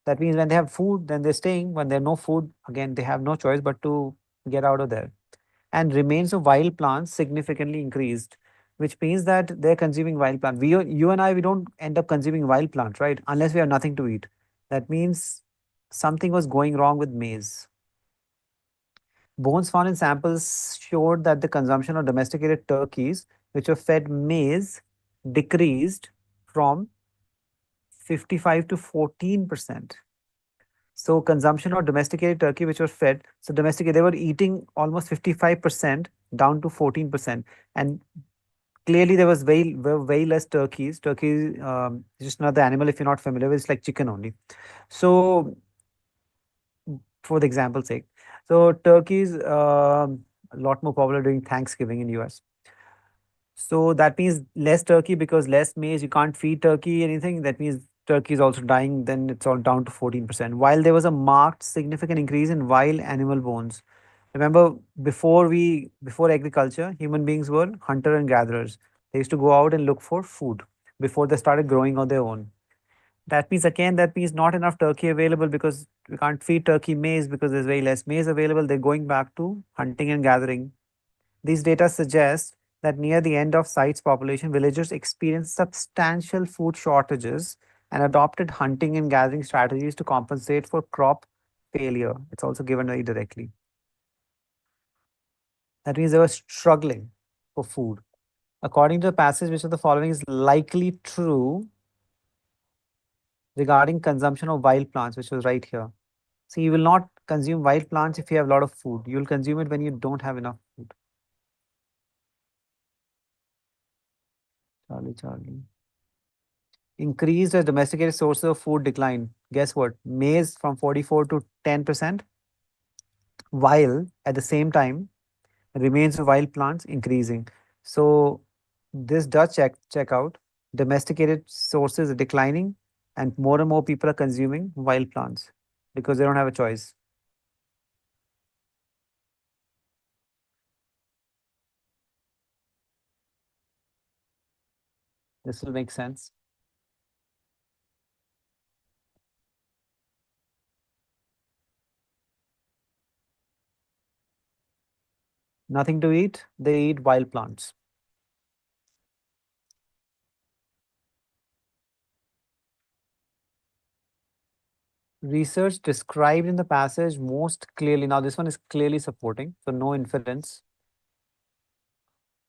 That means when they have food, then they're staying. When there's no food, again, they have no choice but to get out of there. And remains of wild plants significantly increased, which means that they're consuming wild plants. You and I, we don't end up consuming wild plants, right? Unless we have nothing to eat. That means something was going wrong with maize. Bones found in samples showed that the consumption of domesticated turkeys, which were fed maize, decreased from 55 to 14%. So consumption of domesticated turkey, which were fed, so domesticated, they were eating almost 55% down to 14%. And clearly there was way less turkeys. Turkey is just another animal if you're not familiar with, it's like chicken only. So for the example's sake. So turkeys a lot more popular during Thanksgiving in US. So that means less turkey because less maize. You can't feed turkey anything. That means turkey is also dying. Then it's all down to 14%. While there was a marked significant increase in wild animal bones. Remember, before agriculture, human beings were hunter and gatherers. They used to go out and look for food before they started growing on their own. That means not enough turkey available because we can't feed turkey maize because there's very less maize available. They're going back to hunting and gathering. These data suggest that near the end of site's population, villagers experienced substantial food shortages and adopted hunting and gathering strategies to compensate for crop failure. It's also given very directly. That means they were struggling for food. According to the passage, which of the following is likely true regarding consumption of wild plants, which was right here. So you will not consume wild plants if you have a lot of food. You will consume it when you don't have enough food. Charlie. Increased as domesticated sources of food decline. Guess what? Maize from 44 to 10%, while at the same time, remains of wild plants increasing. So this does check out. Domesticated sources are declining, and more people are consuming wild plants because they don't have a choice. This will make sense. Nothing to eat, they eat wild plants. Research described in the passage most clearly. Now, this one is clearly supporting, so no inference.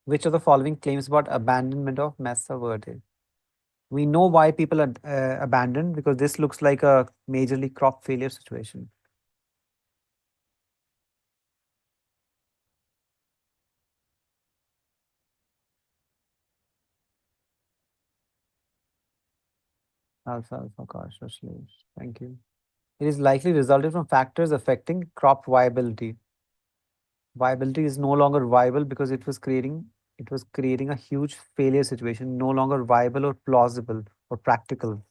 Which of the following claims about abandonment of Mesa Verde? We know why people are abandoned because this looks like a majorly crop failure situation. Alpha, Kash, Ashlesh. Thank you. It is likely resulted from factors affecting crop viability. Viability is no longer viable because it was creating a huge failure situation, no longer viable or plausible or practical.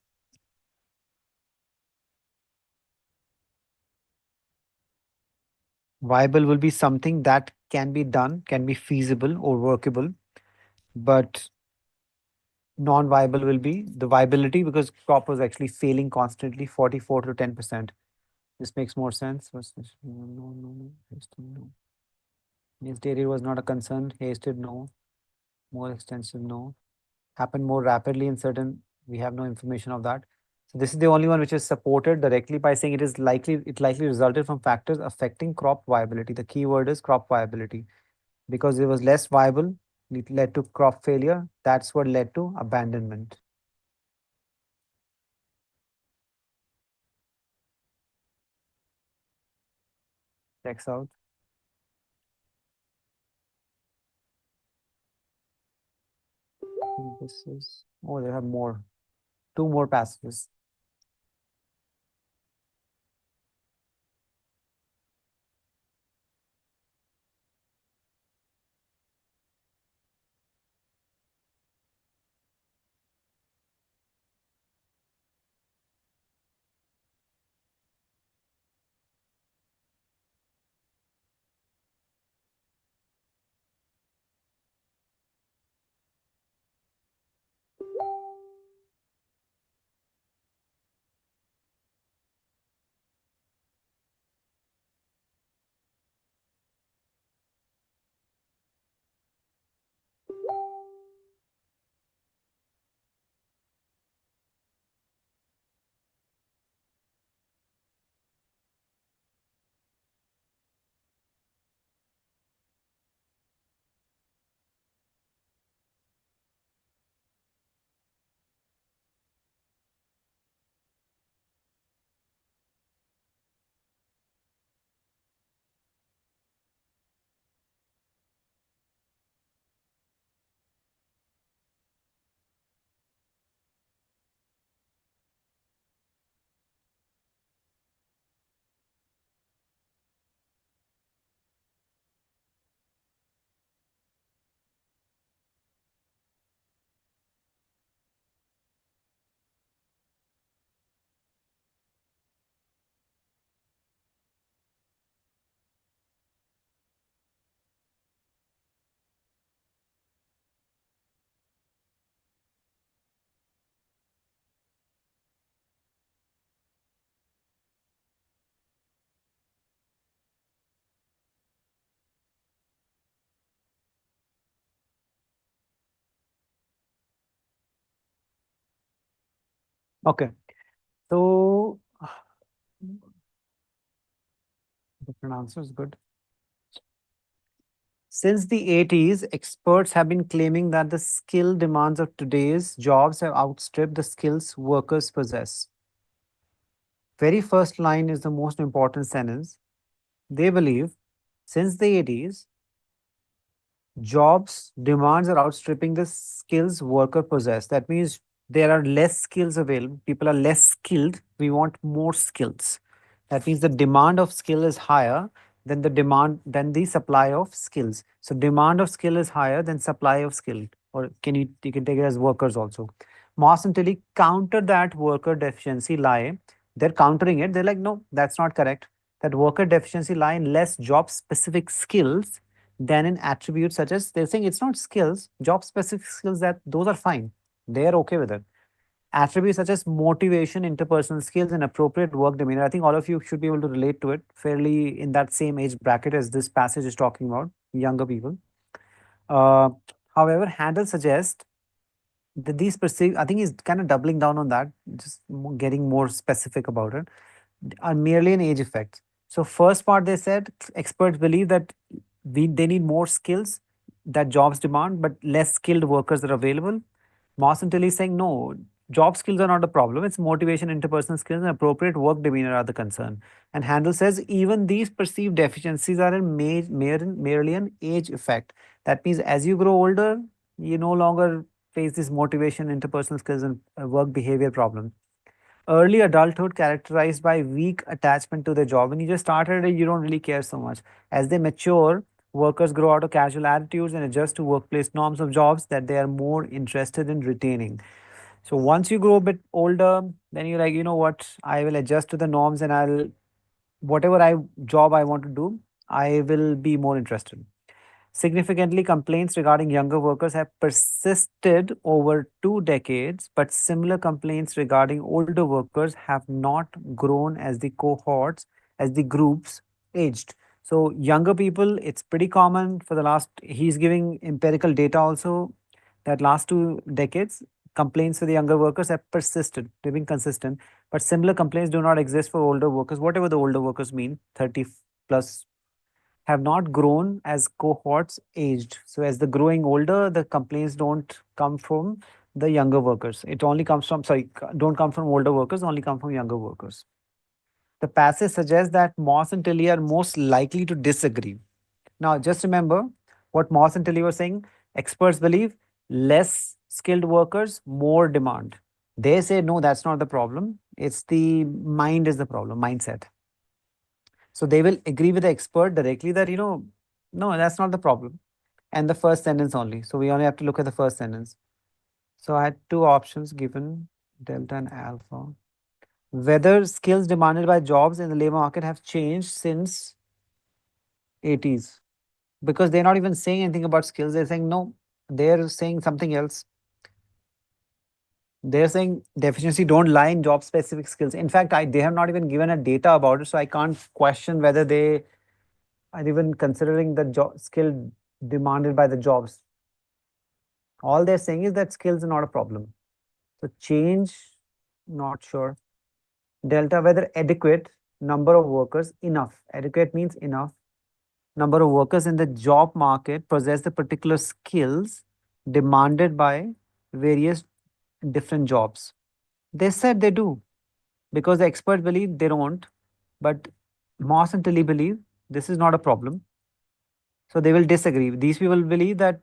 Viable will be something that can be done, can be feasible or workable, but non-viable will be the viability because crop was actually failing constantly, 44 to 10%. This makes more sense. No. Hasted, no. Yes, dairy was not a concern. Hasted, no. More extensive, no. Happened more rapidly in certain, we have no information of that. So this is the only one which is supported directly by saying it likely resulted from factors affecting crop viability. The key word is crop viability. Because it was less viable, it led to crop failure. That's what led to abandonment. Checks out. This is, oh, they have more. Two more passages. Okay. So different answers, good. Since the 80s, experts have been claiming that the skill demands of today's jobs have outstripped the skills workers possess. Very first line is the most important sentence. They believe since the 80s, jobs demands are outstripping the skills worker possess. That means there are less skills available. People are less skilled. We want more skills. That means the demand of skill is higher than the supply of skills. So demand of skill is higher than supply of skill. Or you can take it as workers also. Moss and Tilly counter that worker deficiency lie. They're countering it. They're like, no, that's not correct. That worker deficiency lie in less job specific skills than in attributes such as they're saying it's not skills, job specific skills that those are fine. They're okay with it. Attributes such as motivation, interpersonal skills, and appropriate work demeanor. I think all of you should be able to relate to it fairly in that same age bracket as this passage is talking about, younger people. Uh, However, Handel suggests that these perceived, I think he's kind of doubling down on that, just getting more specific about it, are merely an age effect. So first part they said experts believe that they need more skills that jobs demand, but less skilled workers are available. Moss and Tilly is saying no, job skills are not the problem. It's motivation, interpersonal skills, and appropriate work demeanor are the concern. And Handel says even these perceived deficiencies are merely an age effect. That means as you grow older, you no longer face this motivation, interpersonal skills, and work behavior problem. Early adulthood characterized by weak attachment to their job. When you just started it, you don't really care so much. As they mature, workers grow out of casual attitudes and adjust to workplace norms of jobs that they are more interested in retaining. So once you grow a bit older, then you're like, you know what, I will adjust to the norms and I'll whatever I job I want to do, I will be more interested. Significantly, complaints regarding younger workers have persisted over 2 decades, but similar complaints regarding older workers have not grown as the cohorts, as the groups aged. So, younger people, it's pretty common for the last, he's giving empirical data also that last 2 decades, complaints for the younger workers have persisted. They've been consistent, but similar complaints do not exist for older workers. Whatever the older workers mean, 30 plus, have not grown as cohorts aged. So as the growing older, the complaints don't come from the younger workers. It only comes from, sorry, don't come from older workers, only come from younger workers. The passage suggests that Moss and Tilly are most likely to disagree. Now, just remember what Moss and Tilly were saying. Experts believe less skilled workers, more demand. They say, no, that's not the problem. It's the mind is the problem, mindset. So they will agree with the expert directly that, no, that's not the problem. And the first sentence only. So we only have to look at the first sentence. So I had two options given, delta and alpha. Whether skills demanded by jobs in the labor market have changed since 80s, because they're not even saying anything about skills. They're saying no, they're saying something else. They're saying deficiency don't lie in job specific skills. In fact, they have not even given a data about it, so I can't question whether they are even considering the job skill demanded by the jobs. All they're saying is that skills are not a problem. So change, not sure. Delta, whether adequate number of workers, enough. Adequate means enough number of workers in the job market possess the particular skills demanded by various different jobs. They said they do because the experts believe they don't, but Moss and Tilly believe this is not a problem. So they will disagree. These people believe that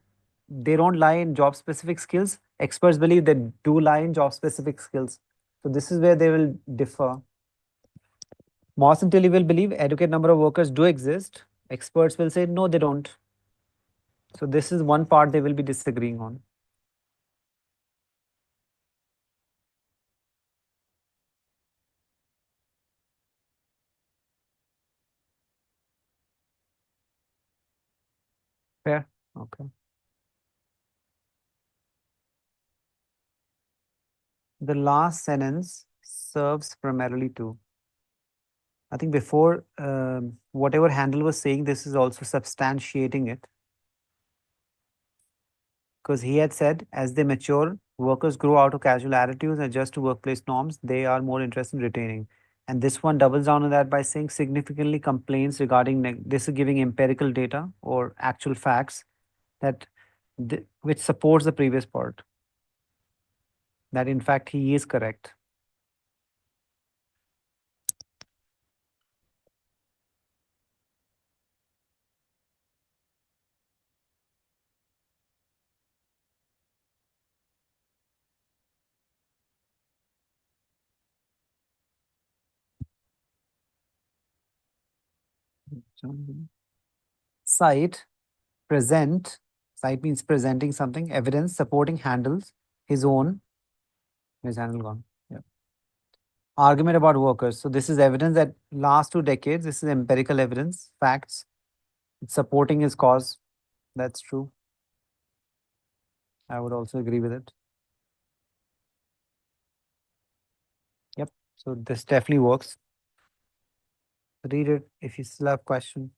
they don't lie in job specific skills. Experts believe they do lie in job specific skills. So this is where they will differ. Moss and Tilly will believe adequate number of workers do exist. Experts will say no, they don't. So this is one part they will be disagreeing on. Fair. Okay. The last sentence serves primarily to. I think before whatever Handel was saying, this is also substantiating it. Because he had said, as they mature, workers grow out of casual attitudes and adjust to workplace norms, they are more interested in retaining. And this one doubles down on that by saying significantly complaints regarding this is giving empirical data or actual facts that which supports the previous part. That in fact he is correct. Cite, present, cite means presenting something, evidence supporting Handel's his own. Where's Handel gone? Yeah. Argument about workers. So this is evidence that last 2 decades, this is empirical evidence, facts. It's supporting his cause. That's true. I would also agree with it. Yep. So this definitely works. Read it if you still have question.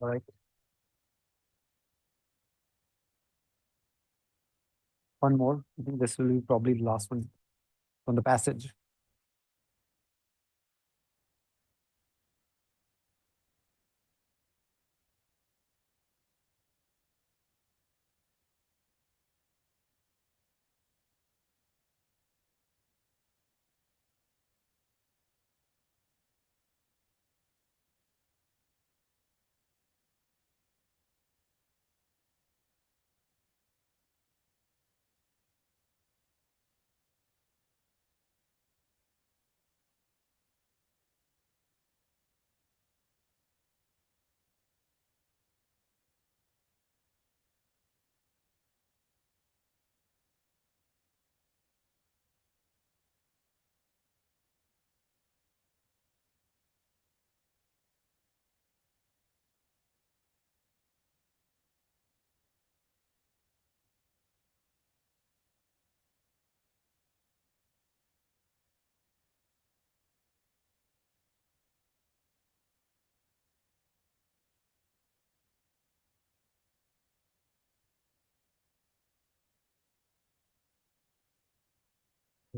All right. One more. I think this will be probably the last one from the passage.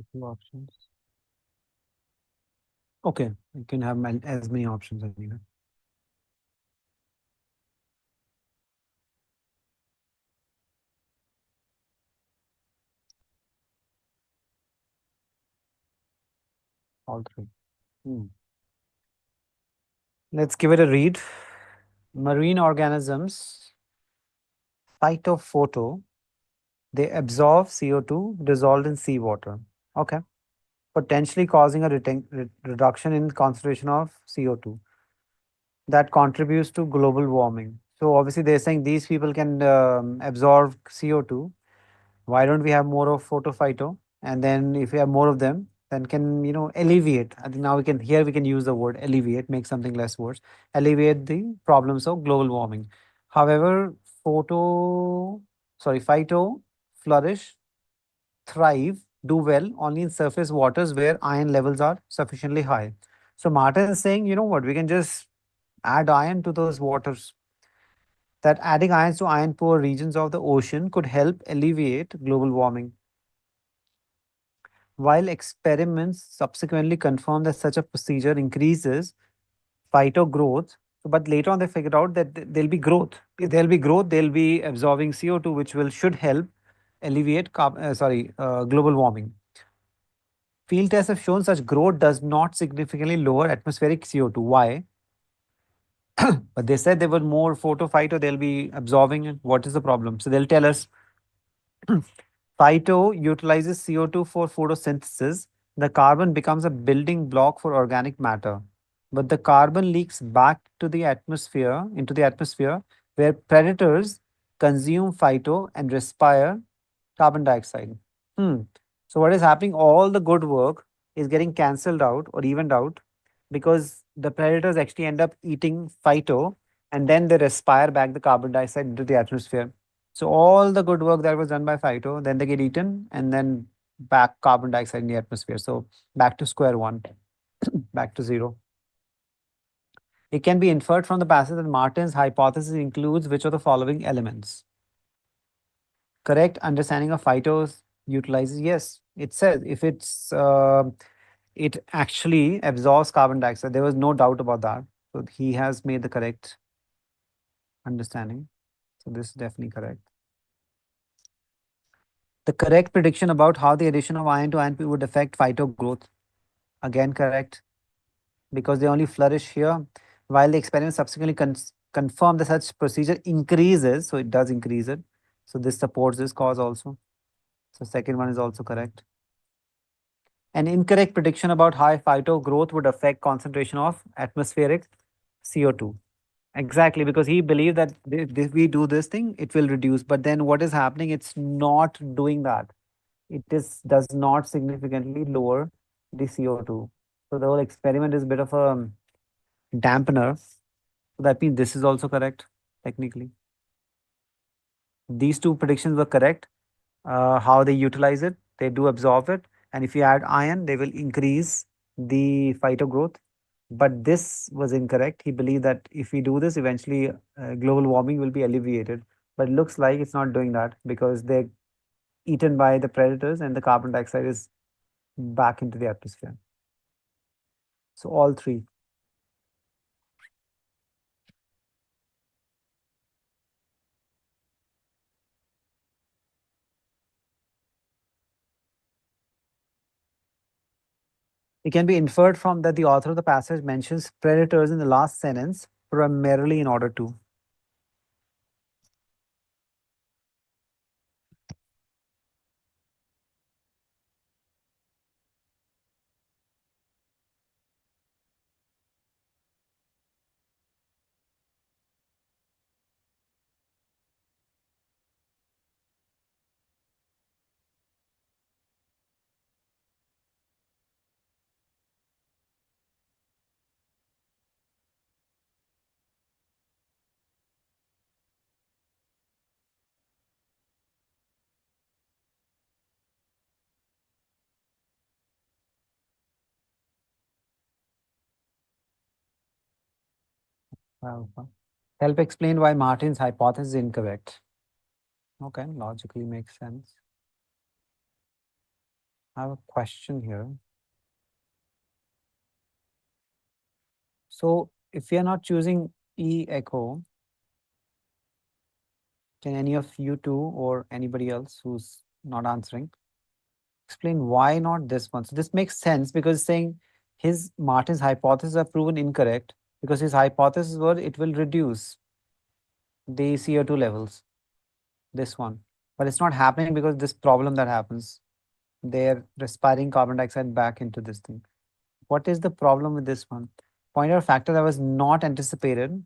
The two options. Okay, you can have as many options as needed. All three. Hmm. Let's give it a read. Marine organisms, phytophoto, they absorb CO2 dissolved in seawater. Okay. Potentially causing a reduction in concentration of CO2 that contributes to global warming. So obviously they're saying these people can absorb CO2. Why don't we have more of photophyto? And then if we have more of them, then can alleviate. I think now we can use the word alleviate, make something less worse, alleviate the problems of global warming. However, phyto flourish, thrive, do well only in surface waters where iron levels are sufficiently high. So Martin is saying, you know what, we can just add iron to those waters. That adding ions to iron poor regions of the ocean could help alleviate global warming. While experiments subsequently confirm that such a procedure increases phytogrowth, but later on they figured out that there'll be growth. If there'll be growth, they'll be absorbing CO2, which should help alleviate global warming. Field tests have shown such growth does not significantly lower atmospheric CO2. Why? But they said there were more photophyto, they'll be absorbing it. What is the problem? So they'll tell us phyto utilizes CO2 for photosynthesis. The carbon becomes a building block for organic matter. But the carbon leaks back to the atmosphere, into the atmosphere, where predators consume phyto and respire carbon dioxide. Hmm. So what is happening? All the good work is getting cancelled out or evened out because the predators actually end up eating phyto and then they respire back the carbon dioxide into the atmosphere. So all the good work that was done by phyto, then they get eaten and then back carbon dioxide in the atmosphere. So back to square one, back to zero. It can be inferred from the passage that Martin's hypothesis includes which of the following elements? Correct understanding of phytos utilizes, yes, it says if it actually absorbs carbon dioxide. There was no doubt about that. So he has made the correct understanding. So this is definitely correct. The correct prediction about how the addition of iron to iron would affect phyto growth. Again, correct. Because they only flourish here, while the experiment subsequently confirmed that such procedure increases, so it does increase it. So this supports this cause also. So second one is also correct. An incorrect prediction about how phyto growth would affect concentration of atmospheric CO2. Exactly, because he believed that if we do this thing, it will reduce. But then what is happening? It's not doing that. It does not significantly lower the CO2. So the whole experiment is a bit of a dampener. So that means this is also correct, technically. These two predictions were correct. How they utilize it, they do absorb it. And if you add iron, they will increase the phyto growth. But this was incorrect. He believed that if we do this, eventually global warming will be alleviated. But it looks like it's not doing that because they're eaten by the predators and the carbon dioxide is back into the atmosphere. So all three. It can be inferred from that the author of the passage mentions predators in the last sentence primarily in order to. Alpha. Help explain why Martin's hypothesis is incorrect. Okay, logically makes sense. I have a question here. So if we are not choosing E echo, can any of you two or anybody else who's not answering explain why not this one? So this makes sense because it's saying his Martin's hypothesis are proven incorrect because his hypothesis was it will reduce the CO2 levels. This one, but it's not happening because this problem that happens. They're respiring carbon dioxide back into this thing. What is the problem with this one? Point out a factor that was not anticipated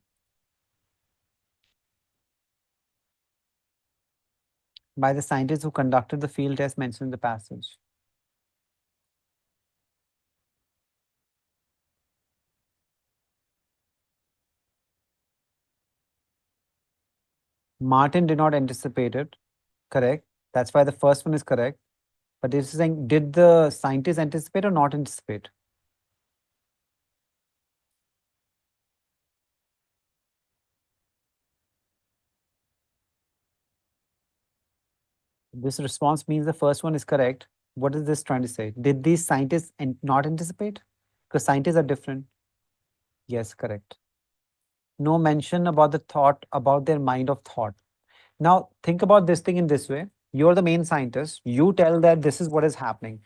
by the scientists who conducted the field test mentioned in the passage. Martin did not anticipate it. Correct. That's why the first one is correct. But this is saying, did the scientists anticipate or not anticipate? This response means the first one is correct. What is this trying to say? Did these scientists not anticipate? Because scientists are different. Yes, correct. No mention about the thought, about their mind of thought. Now, think about this thing in this way. You're the main scientist. You tell that this is what is happening.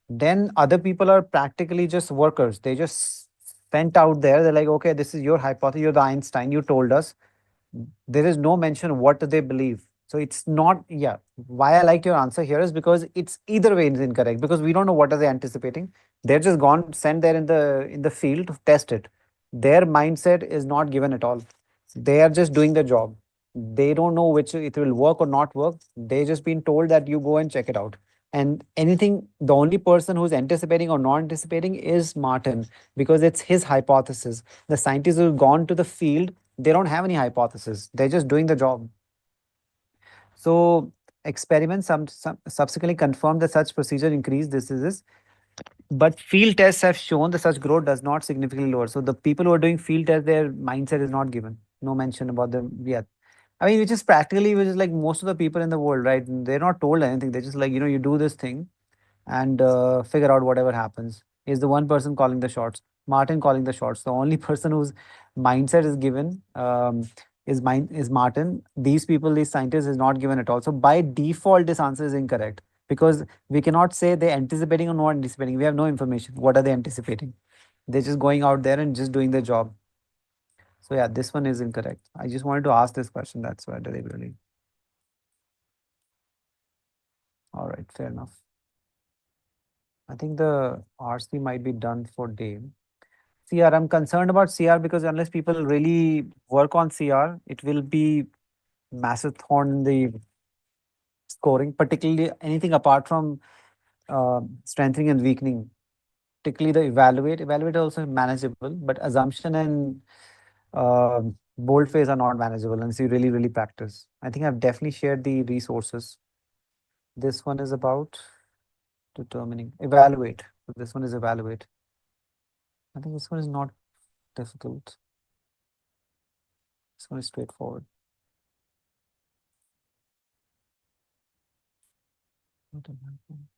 Then other people are practically just workers. They just sent out there. They're like, okay, this is your hypothesis. You're the Einstein. You told us. There is no mention what do they believe. So it's not, yeah. Why I like your answer here is because it's either way is incorrect because we don't know what are they anticipating. They're just gone, sent there in the field to test it. Their mindset is not given at all. They are just doing the job. They don't know which it will work or not work. They just been told that you go and check it out. And anything, the only person who's anticipating or not anticipating is Martin because it's his hypothesis. The scientists who've gone to the field, they don't have any hypothesis. They're just doing the job. So experiments subsequently confirmed that such procedure increased diseases, but field tests have shown that such growth does not significantly lower. So the people who are doing field tests, their mindset is not given. No mention about them yet. I mean, which is practically, which is like most of the people in the world, right? They're not told anything. They're just like, you do this thing and figure out whatever happens. Is the one person calling the shots. Martin calling the shots. The only person whose mindset is given is Martin. These people, these scientists, is not given at all. So by default, this answer is incorrect because we cannot say they're anticipating or not anticipating. We have no information. What are they anticipating? They're just going out there and just doing their job. So yeah, this one is incorrect. I just wanted to ask this question. That's why deliberately. All right, fair enough. I think the RC might be done for Dave. CR, I'm concerned about CR because unless people really work on CR, it will be massive thorn in the scoring, particularly anything apart from strengthening and weakening. Particularly the evaluate. Evaluate also manageable, but assumption and boldface are not manageable unless you really, really practice. I think I've definitely shared the resources. This one is about determining evaluate. So this one is evaluate. I think this one is not difficult. This one is straightforward. What am I doing?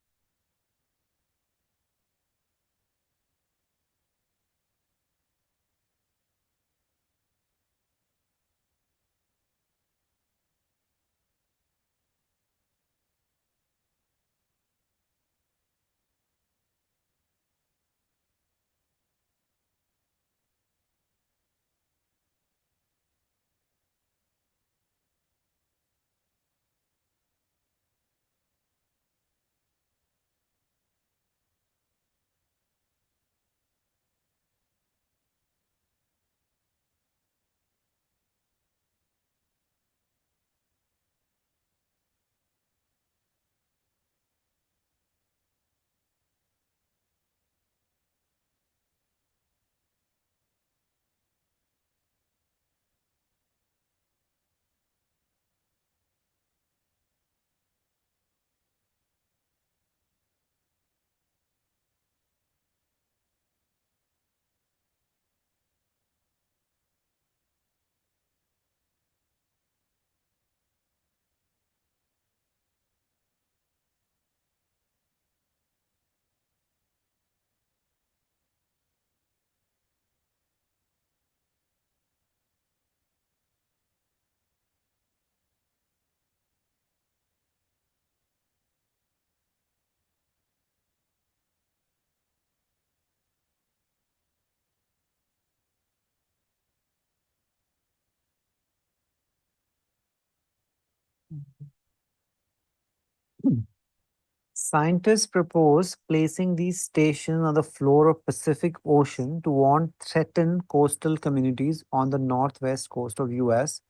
Scientists propose placing these stations on the floor of Pacific Ocean to warn threatened coastal communities on the northwest coast of US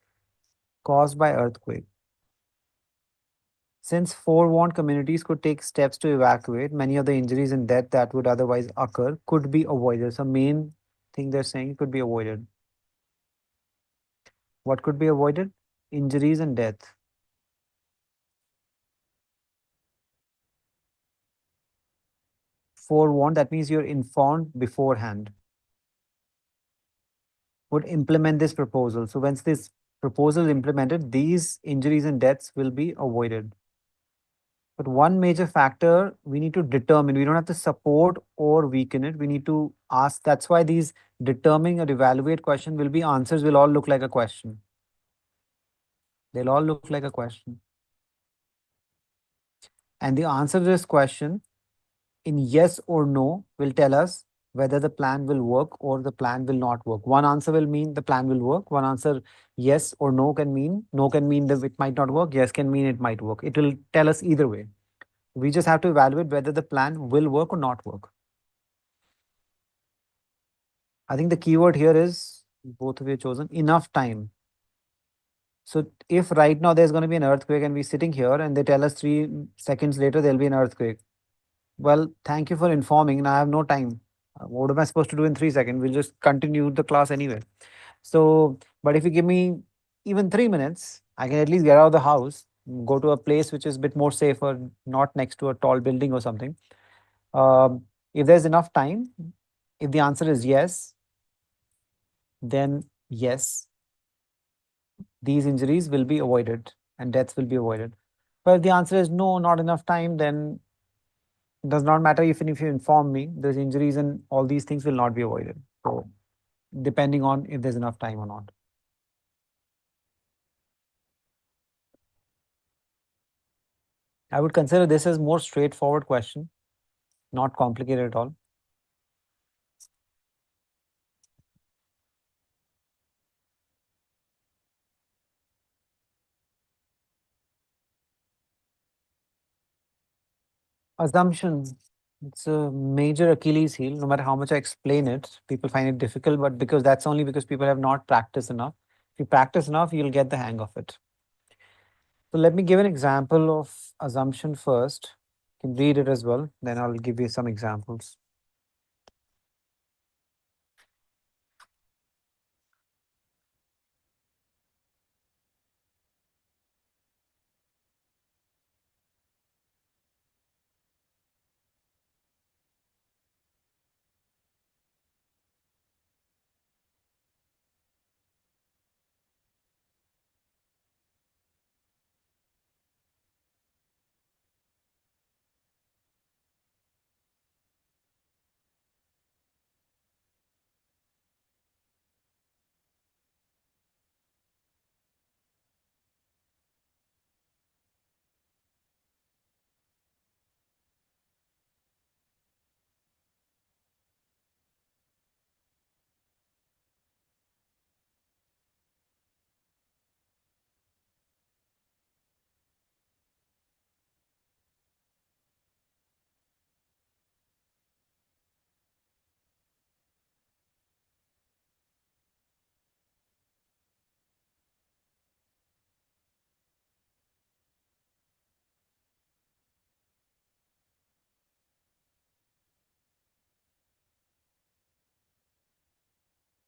caused by earthquake. Since forewarned communities could take steps to evacuate, many of the injuries and death that would otherwise occur could be avoided. So main thing they're saying could be avoided. What could be avoided? Injuries and death. Forewarned, that means you're informed beforehand. Would implement this proposal. So once this proposal is implemented, these injuries and deaths will be avoided. But one major factor we need to determine, we don't have to support or weaken it. We need to ask. That's why these determine or evaluate question will be answers will all look like a question. They'll all look like a question. And the answer to this question in yes or no will tell us whether the plan will work or the plan will not work. One answer will mean the plan will work. One answer, yes or no, can mean that it might not work. Yes can mean it might work. It will tell us either way. We just have to evaluate whether the plan will work or not work. I think the keyword here is both of you chosen enough time. So if right now there's going to be an earthquake and we're sitting here and they tell us 3 seconds later there'll be an earthquake. Well, thank you for informing. And I have no time. What am I supposed to do in 3 seconds? We'll just continue the class anyway. So, but if you give me even 3 minutes, I can at least get out of the house, go to a place which is a bit more safer, not next to a tall building or something. If there's enough time, if the answer is yes, then yes, these injuries will be avoided and deaths will be avoided. But if the answer is no, not enough time, then it does not matter even if you inform me, those injuries and all these things will not be avoided. So depending on if there's enough time or not. I would consider this as more straightforward question, not complicated at all. Assumptions. It's a major Achilles heel. No matter how much I explain it, people find it difficult, but because that's only because people have not practiced enough. If you practice enough, you'll get the hang of it. So let me give an example of assumption first. You can read it as well, then I'll give you some examples.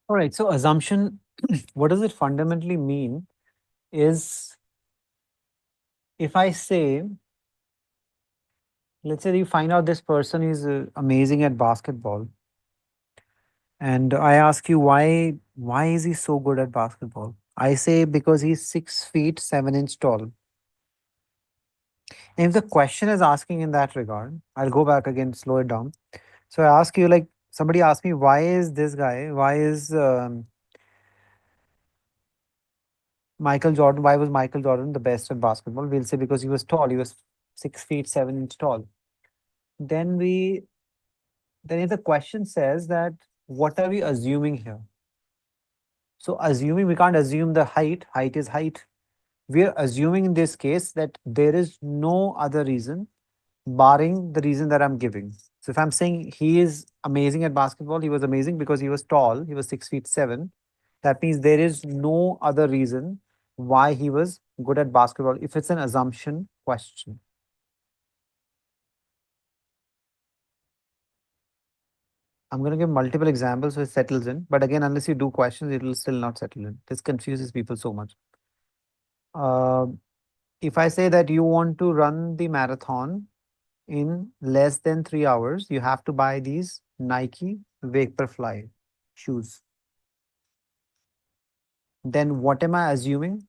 All right, so assumption, what does it fundamentally mean is if I say, let's say you find out this person is amazing at basketball, and I ask you why is he so good at basketball? I say because he's 6 feet 7 inch tall. And if the question is asking in that regard, I'll go back again, slow it down. So I ask you, like somebody asked me, why is this guy, why is Michael Jordan, why was Michael Jordan the best at basketball? We'll say because he was tall, he was 6 feet 7 inch tall. Then if the question says that, what are we assuming here? So assuming, we can't assume the height. Height is height. we're assuming in this case that there is no other reason barring the reason that I'm giving. So if I'm saying he is amazing at basketball, he was amazing because he was tall, he was 6'7". That means there is no other reason why he was good at basketball if it's an assumption question. I'm going to give multiple examples so it settles in. But again, unless you do questions, it will still not settle in. This confuses people so much. Uh, if I say that you want to run the marathon in less than 3 hours, you have to buy these Nike Vaporfly shoes. Then what am I assuming?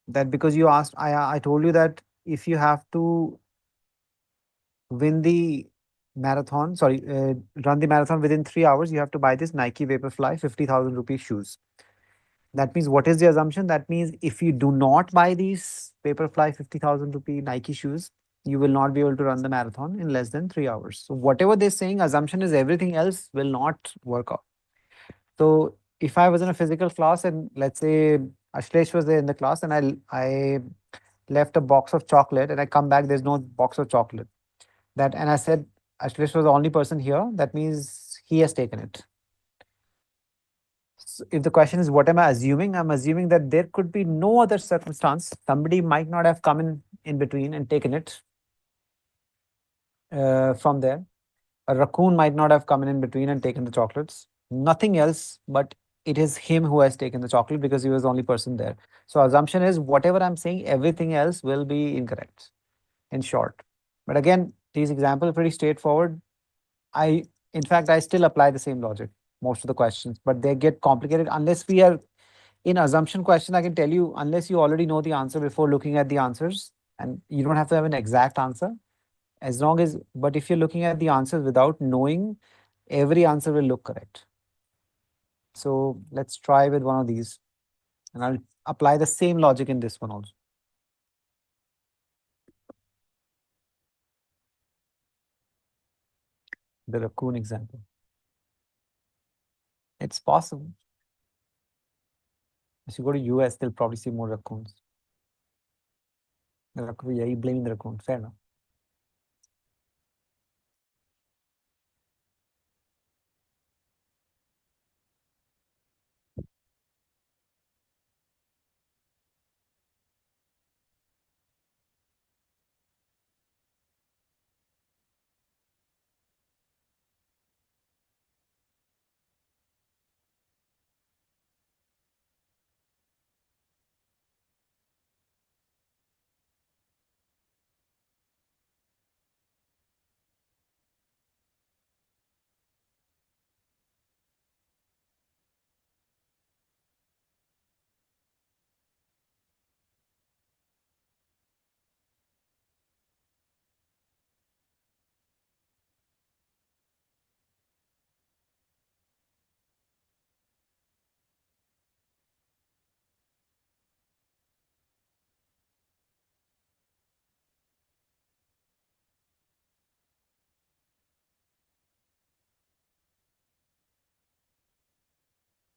That because you asked, I told you that if you have to win the marathon, sorry, run the marathon within 3 hours, you have to buy this Nike Vaporfly 50,000 rupee shoes. That means what is the assumption? That means if you do not buy these Vaporfly 50,000 rupee Nike shoes, you will not be able to run the marathon in less than 3 hours. So whatever they're saying, assumption is everything else will not work out. So if I was in a physical class and let's say Ashlesh was there in the class and I left a box of chocolate and I come back, there's no box of chocolate. That and I said Ashlesh was the only person here. That means he has taken it. So if the question is what am I assuming, I'm assuming that there could be no other circumstance. Somebody might not have come in between and taken it from there. A raccoon might not have come in between and taken the chocolates. Nothing else, but it is him who has taken the chocolate because he was the only person there. So assumption is whatever I'm saying, everything else will be incorrect. In short, but again, these examples are pretty straightforward. In fact, I still apply the same logic most of the questions, but they get complicated unless we are in assumption question. I can tell you unless you already know the answer before looking at the answers, and you don't have to have an exact answer as long as. But if you're looking at the answers without knowing, every answer will look correct. So let's try with one of these, and I'll apply the same logic in this one also. The raccoon example. It's possible. If you go to US, they'll probably see more raccoons. The raccoon, yeah, you blame the raccoon. Fair enough.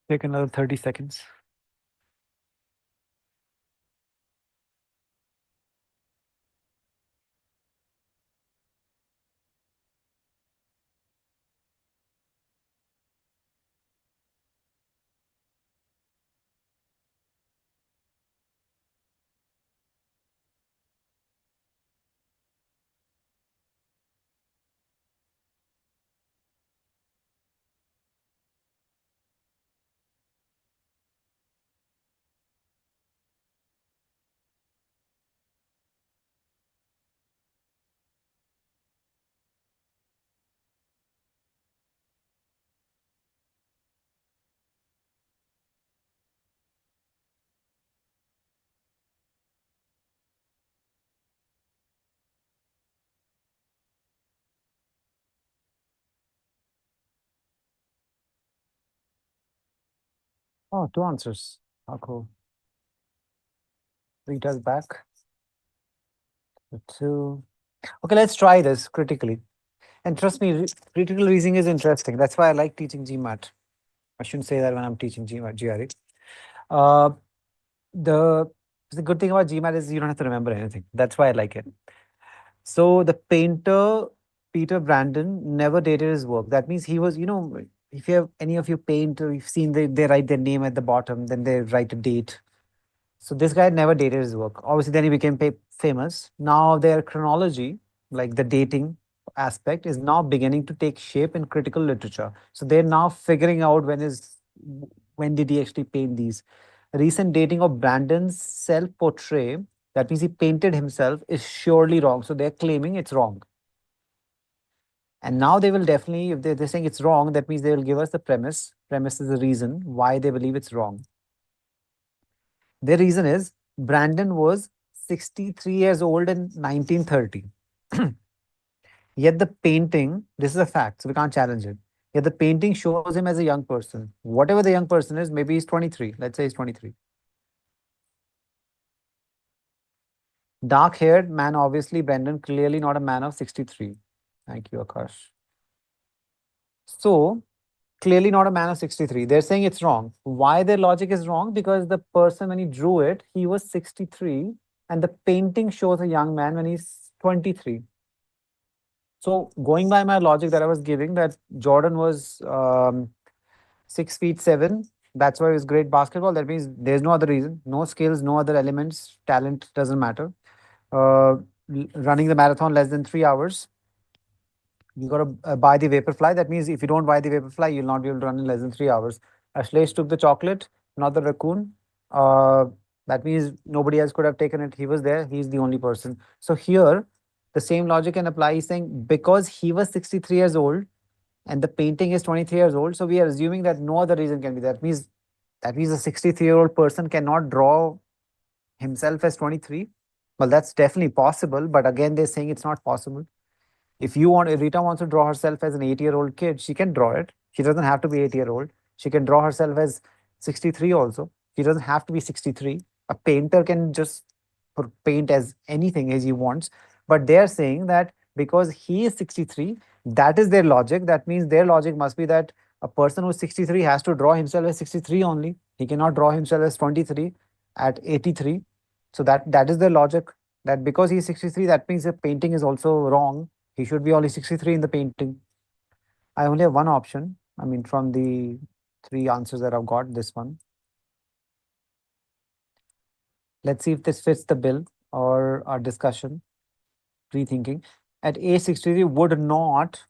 Take another 30 seconds. Oh, two answers. How cool. Rita's back. The two. Okay, let's try this critically. And trust me, critical reasoning is interesting. That's why I like teaching GMAT. I shouldn't say that when I'm teaching GMAT, GRE. Uh, the The good thing about GMAT is you don't have to remember anything. That's why I like it. So the painter Peter Brandon never dated his work. That means he was, if you have any of you paint, or you've seen they write their name at the bottom, then they write a date. So this guy never dated his work. Obviously, then he became famous. Now their chronology, like the dating aspect, is now beginning to take shape in critical literature. So they're now figuring out when did he actually paint these. Recent dating of Brandon's self-portrait, that means he painted himself, is surely wrong. So they're claiming it's wrong. And now they will definitely, if they're saying it's wrong, that means they will give us the premise. Premise is the reason why they believe it's wrong. Their reason is Brandon was 63 years old in 1930. Yet the painting, this is a fact, so we can't challenge it. Yet the painting shows him as a young person. Whatever the young person is, maybe he's 23. Let's say he's 23. Dark haired man, obviously, Brandon, clearly not a man of 63. Thank you, Akash. So, clearly not a man of 63. They're saying it's wrong. Why their logic is wrong? Because the person, when he drew it, he was 63, and the painting shows a young man when he's 23. So, going by my logic that I was giving, that Jordan was 6 feet 7. That's why he was great basketball. That means there's no other reason, no skills, no other elements, talent doesn't matter. Running the marathon less than 3 hours. You got to buy the Vaporfly. That means if you don't buy the Vaporfly, you'll not be able to run in less than 3 hours. Ashlesh took the chocolate, not the raccoon. Uh, that means nobody else could have taken it. He was there. He's the only person. So here, the same logic can apply. He's saying because he was 63 years old and the painting is 23 years old, so we are assuming that no other reason can be. That means a 63-year-old person cannot draw himself as 23. Well, that's definitely possible, but again, they're saying it's not possible. If Rita wants to draw herself as an 8-year-old kid, she can draw it. She doesn't have to be 8-year-old. She can draw herself as 63 also. She doesn't have to be 63. A painter can just paint as anything as he wants. But they're saying that because he is 63, that is their logic. That means their logic must be that a person who's 63 has to draw himself as 63 only. He cannot draw himself as 23 at 83. So that is their logic. That because he's 63, that means the painting is also wrong. He should be only 63 in the painting. I only have one option. I mean, from the 3 answers that I've got, this one. Let's see if this fits the bill or our discussion, rethinking. At age 63, would not,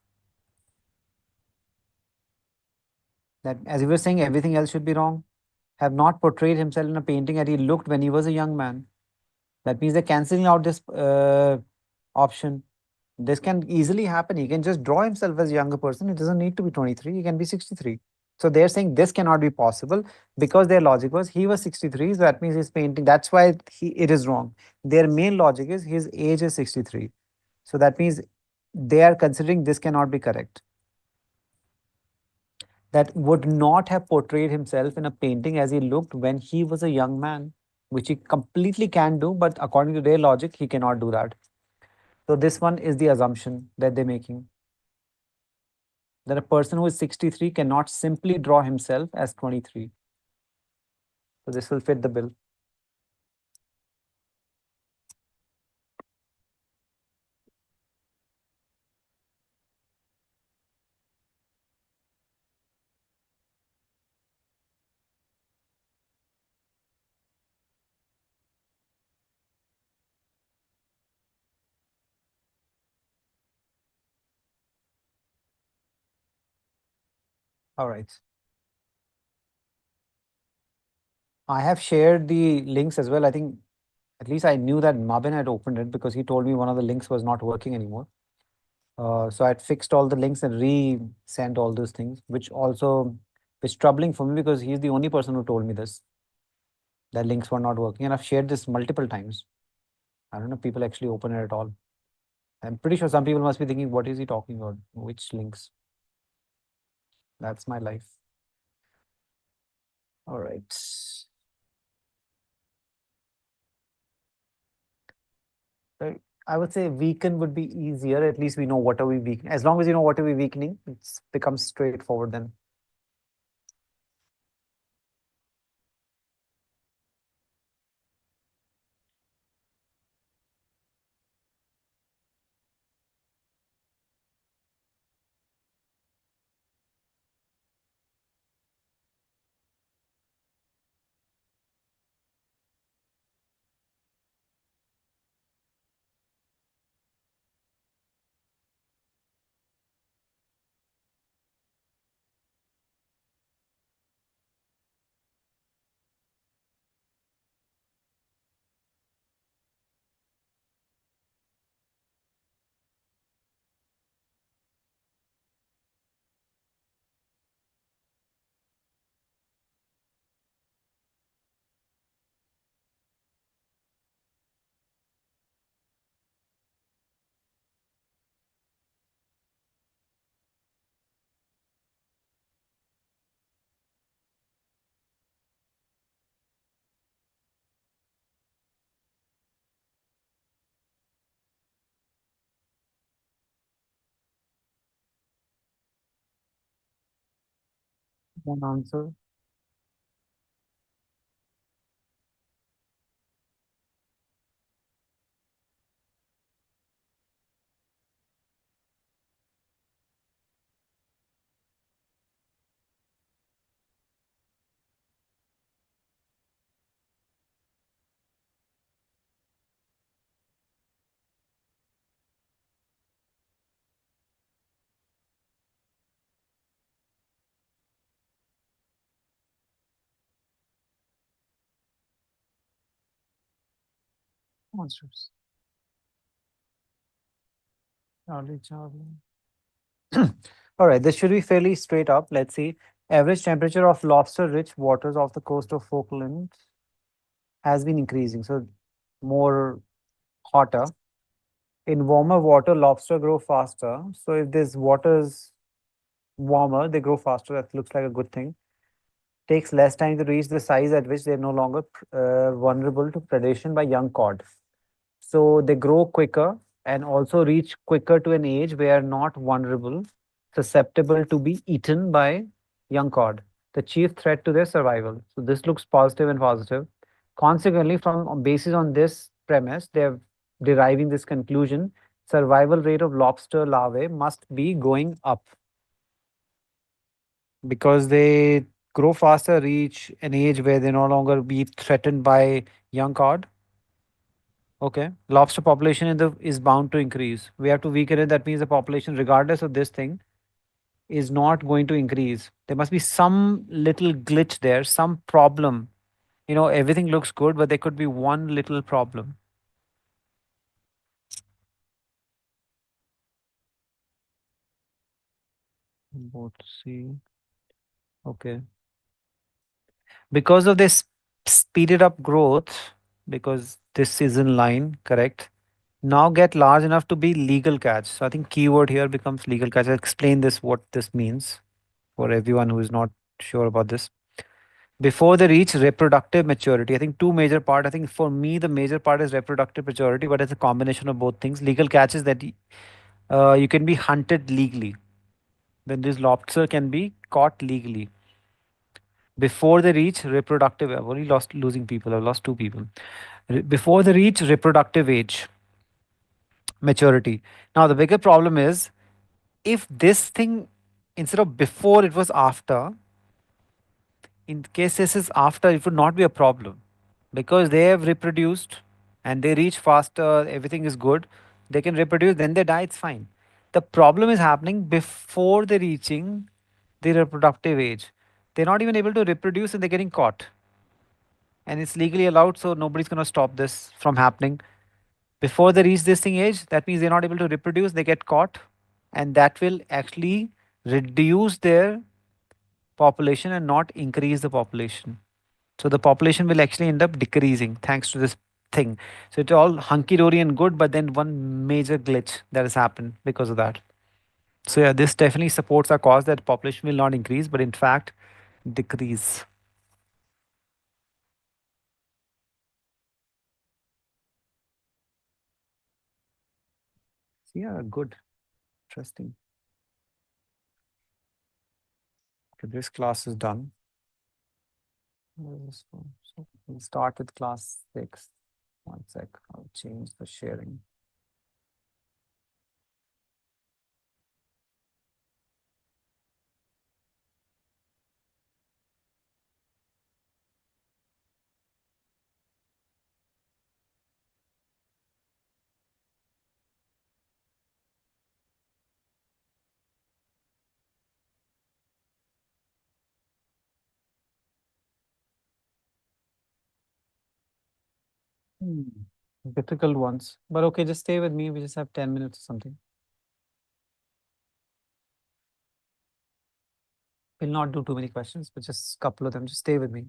that as you were saying, everything else should be wrong, have not portrayed himself in a painting that he looked when he was a young man. That means they're canceling out this option. This can easily happen. He can just draw himself as a younger person. It doesn't need to be 23. He can be 63. So they're saying this cannot be possible because their logic was he was 63. So that means he's painting. That's why it is wrong. Their main logic is his age is 63. So that means they are considering this cannot be correct. That would not have portrayed himself in a painting as he looked when he was a young man, which he completely can do. But according to their logic, he cannot do that. So this one is the assumption that they're making, that a person who is 63 cannot simply draw himself as 23. So this will fit the bill. All right. I have shared the links as well. I think at least I knew that Mabin had opened it because he told me one of the links was not working anymore. So I had fixed all the links and re-sent all those things, which also is troubling for me because he's the only person who told me this, that links were not working. And I've shared this multiple times. I don't know if people actually open it at all. I'm pretty sure some people must be thinking, what is he talking about? Which links? That's my life. All right. I would say weaken would be easier. At least we know what are we weakening. As long as you know what are we weakening, it becomes straightforward then. One answer. Monsters. Charlie, Charlie. All right, this should be fairly straight up. Let's see. Average temperature of lobster-rich waters off the coast of Falkland has been increasing, so more hotter. In warmer water, lobster grow faster. So if this water is warmer, they grow faster. That looks like a good thing. Takes less time to reach the size at which they're no longer vulnerable to predation by young cod. So they grow quicker and also reach quicker to an age where not vulnerable, susceptible to be eaten by young cod, the chief threat to their survival. So this looks positive and positive. Consequently, from on basis on this premise, they're deriving this conclusion: survival rate of lobster larvae must be going up because they grow faster, reach an age where they no longer be threatened by young cod. Okay, lobster population in the is bound to increase. We have to weaken it. That means the population, regardless of this thing, is not going to increase. There must be some little glitch there, some problem. Everything looks good, but there could be one little problem. Both see. Okay. Because of this speeded up growth, because this is in line, correct? Now get large enough to be legal catch. So I think keyword here becomes legal catch. I'll explain this what this means for everyone who is not sure about this. Before they reach reproductive maturity, I think two major part. I think for me the major part is reproductive maturity, but it's a combination of both things. Legal catch is that you can be hunted legally. Then this lobster can be caught legally before they reach reproductive. I've only lost losing people. I've lost two people. Before they reach reproductive age, maturity. Now the bigger problem is if this thing instead of before it was after. In case this is after, it would not be a problem because they have reproduced and they reach faster, everything is good. They can reproduce, then they die, it's fine. The problem is happening before they're reaching the reproductive age. They're not even able to reproduce and they're getting caught. And it's legally allowed, so nobody's going to stop this from happening. Before they reach this thing age, that means they're not able to reproduce, they get caught, and that will actually reduce their population and not increase the population. So the population will actually end up decreasing thanks to this thing. So it's all hunky dory and good, but then one major glitch that has happened because of that. So yeah, this definitely supports our cause that population will not increase, but in fact decrease. So yeah, good, interesting. Okay, this class is done. Where is this one? So we'll start with class 6. One sec, I'll change the sharing. Hmm. Difficult ones, but okay, just stay with me. We just have 10 minutes or something. We'll not do too many questions, but just a couple of them. Just stay with me.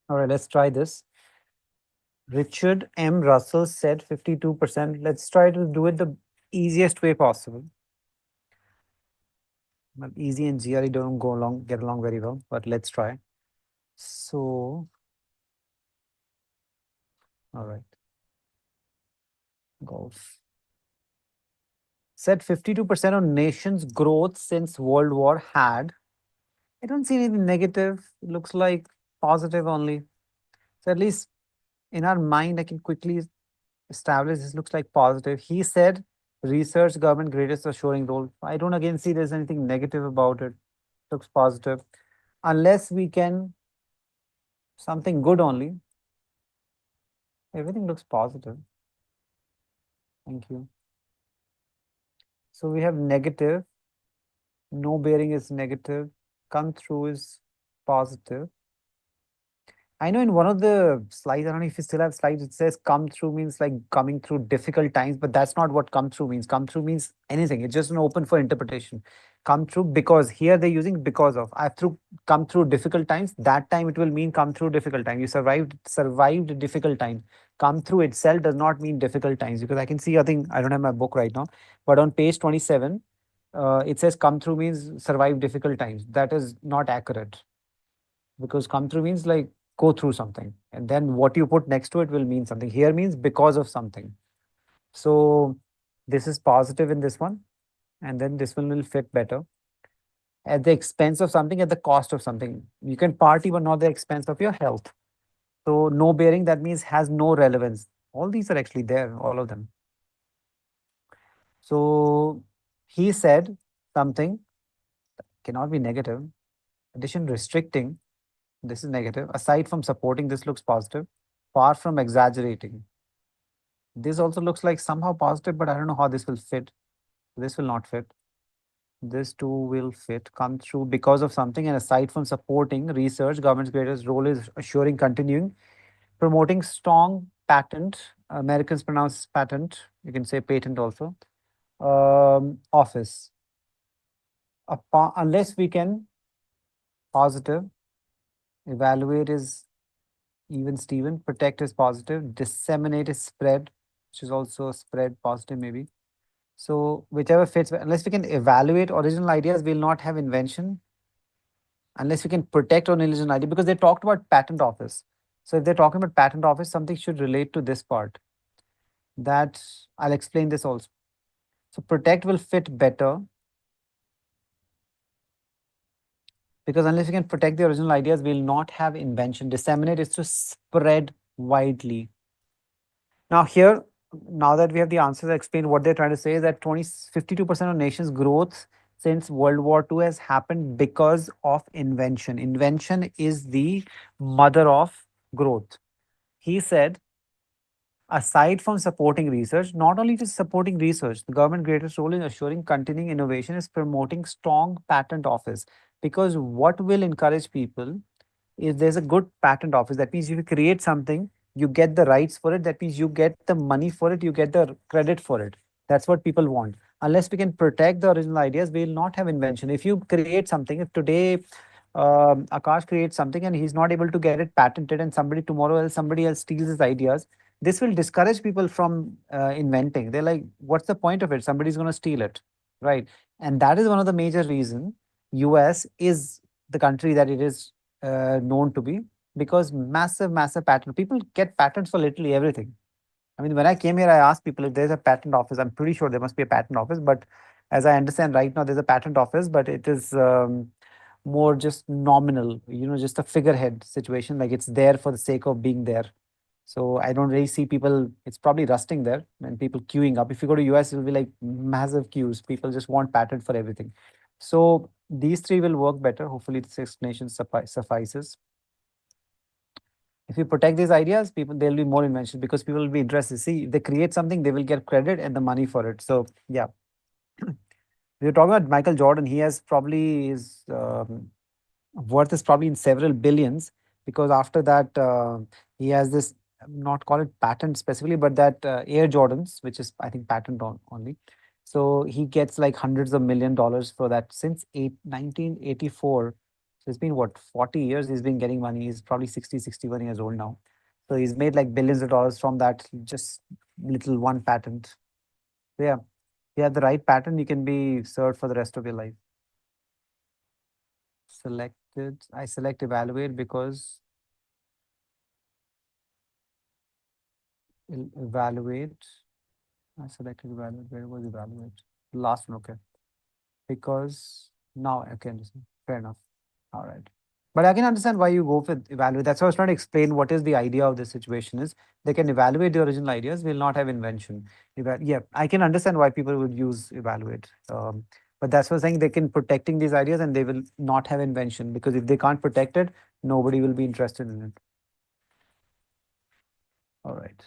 All right, let's try this. Richard M. Russell said 52%. Let's try to do it the easiest way possible. Well, easy and GRE don't get along very well, but let's try. So, all right. Golf. Said 52% of nations' growth since World War had. I don't see anything negative. It looks like positive only. So at least in our mind, I can quickly establish this looks like positive. He said research, government, greatest assuring role. I don't again see there's anything negative about it. Looks positive. Unless we can something good only. Everything looks positive. Thank you. So we have negative. No bearing is negative. Come through is positive. I know in one of the slides, I don't know if you still have slides, it says come through means like coming through difficult times, but that's not what come through means. Come through means anything. It's just an open for interpretation. Come through because here they're using because of. I've through come through difficult times. That time it will mean come through difficult time. You survived difficult time. Come through itself does not mean difficult times because I can see, I think I don't have my book right now, but on page 27, it says come through means survive difficult times. That is not accurate because come through means like go through something and then what you put next to it will mean something. Here means because of something. So this is positive in this one and then this one will fit better. At the expense of something, at the cost of something. You can party but not the expense of your health. So no bearing, that means has no relevance. All these are actually there, all of them. So he said something cannot be negative. Addition restricting, this is negative. Aside from supporting, this looks positive. Far from exaggerating. This also looks like somehow positive, but I don't know how this will fit. This will not fit. This too will fit, come through because of something. And aside from supporting research, government's greatest role is assuring continuing, promoting strong patent. Americans pronounce patent. You can say patent also. Office. Unless we can positive, evaluate is even Steven, protect is positive, disseminate is spread, which is also spread positive maybe. So whichever fits, unless we can evaluate original ideas, we'll not have invention. Unless we can protect on original idea, because they talked about patent office. So if they're talking about patent office, something should relate to this part. That I'll explain this also. So protect will fit better because unless we can protect the original ideas, we'll not have invention. Disseminate is to spread widely. Now here, now that we have the answers, I explained what they're trying to say is that 52% of nations' growth since World War II has happened because of invention. Invention is the mother of growth. He said, aside from supporting research, not only just supporting research, the government greatest role in assuring continuing innovation is promoting strong patent office. Because what will encourage people is there's a good patent office. That means if you create something, you get the rights for it. That means you get the money for it, you get the credit for it. That's what people want. Unless we can protect the original ideas, we will not have invention. If you create something, if today Akash creates something and he's not able to get it patented, and somebody else steals his ideas, this will discourage people from inventing. They're like, what's the point of it? Somebody's going to steal it, right? And that is one of the major reason US is the country that it is known to be, because massive patent. People get patents for literally everything. I mean, when I came here, I asked people if there's a patent office. I'm pretty sure there must be a patent office, but as I understand right now, there's a patent office, but it is more just nominal, just a figurehead situation. Like it's there for the sake of being there. So I don't really see people, it's probably rusting there and people queuing up. If you go to US, it'll be like massive queues. People just want patent for everything. So these three will work better. Hopefully this explanation suffices. If you protect these ideas, people, there'll be more invention because people will be interested. See, if they create something, they will get credit and the money for it. So yeah. We're talking about Michael Jordan. He has probably his worth is probably in several billions, because after that he has this, not call it patent specifically, but that Air Jordans, which is I think patent only. So he gets like hundreds of $1 million for that since 1984. So it's been what, 40 years he's been getting money. He's probably 60, 61 years old now. So he's made like billions of dollars from that just little one patent. So yeah, you have the right patent, you can be served for the rest of your life. Selected, I select evaluate because evaluate. I selected evaluate. Where was evaluate? Last one, okay. Because now I can understand. Fair enough. All right. But I can understand why you go with evaluate. That's why I was trying to explain what is the idea of this situation is. They can evaluate the original ideas, will not have invention. Yeah, I can understand why people would use evaluate. But that's what I'm saying, they can protecting these ideas and they will not have invention, because if they can't protect it, nobody will be interested in it. All right.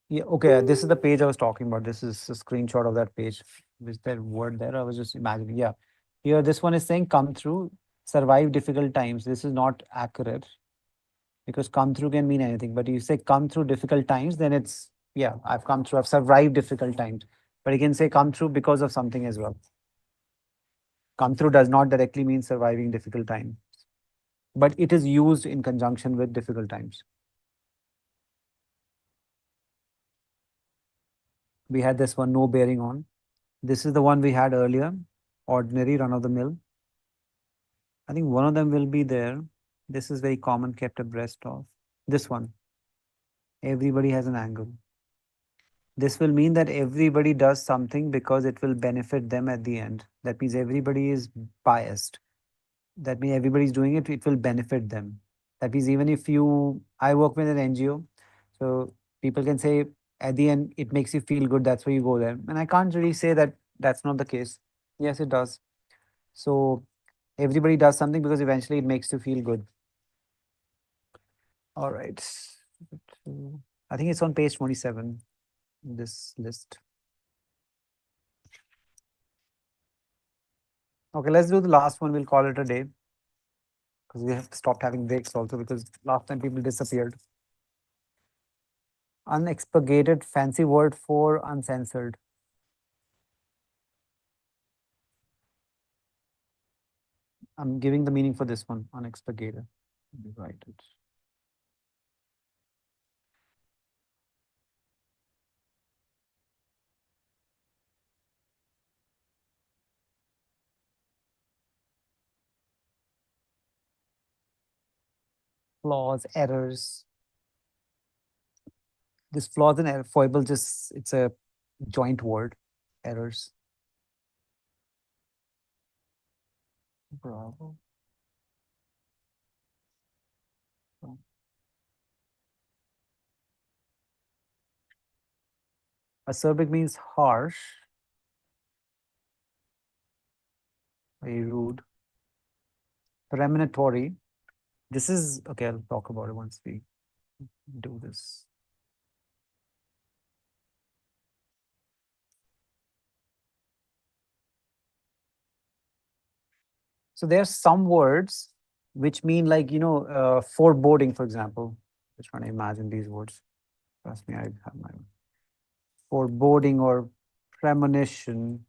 Yeah, okay. This is the page I was talking about. This is a screenshot of that page. Is there word there? I was just imagining. Yeah. Here, this one is saying come through, survive difficult times. This is not accurate because come through can mean anything. But you say come through difficult times, then it's, yeah, I've come through, I've survived difficult times. But you can say come through because of something as well. Come through does not directly mean surviving difficult times, but it is used in conjunction with difficult times. We had this one, no bearing on. This is the one we had earlier, ordinary, run of the mill. I think one of them will be there. This is very common, kept abreast of. This one, everybody has an angle. This will mean that everybody does something because it will benefit them at the end. That means everybody is biased. That means everybody's doing it, it will benefit them. That means even if I work with an NGO, so people can say at the end, it makes you feel good, that's why you go there. And I can't really say that that's not the case. Yes, it does. So everybody does something because eventually it makes you feel good. All right. I think it's on page 27, this list. Okay, let's do the last one. We'll call it a day because we have stopped having breaks also because last time people disappeared. Unexpurgated, fancy word for uncensored. I'm giving the meaning for this one, unexpurgated. Let me write it. Flaws, errors. This flaws and error, foible, just it's a joint word. Errors. Bravo. Acerbic means harsh, very rude. Premonitory. This is okay. I'll talk about it once we do this. So there are some words which mean like, foreboding, for example. Just trying to imagine these words. Trust me, I have my foreboding or premonition.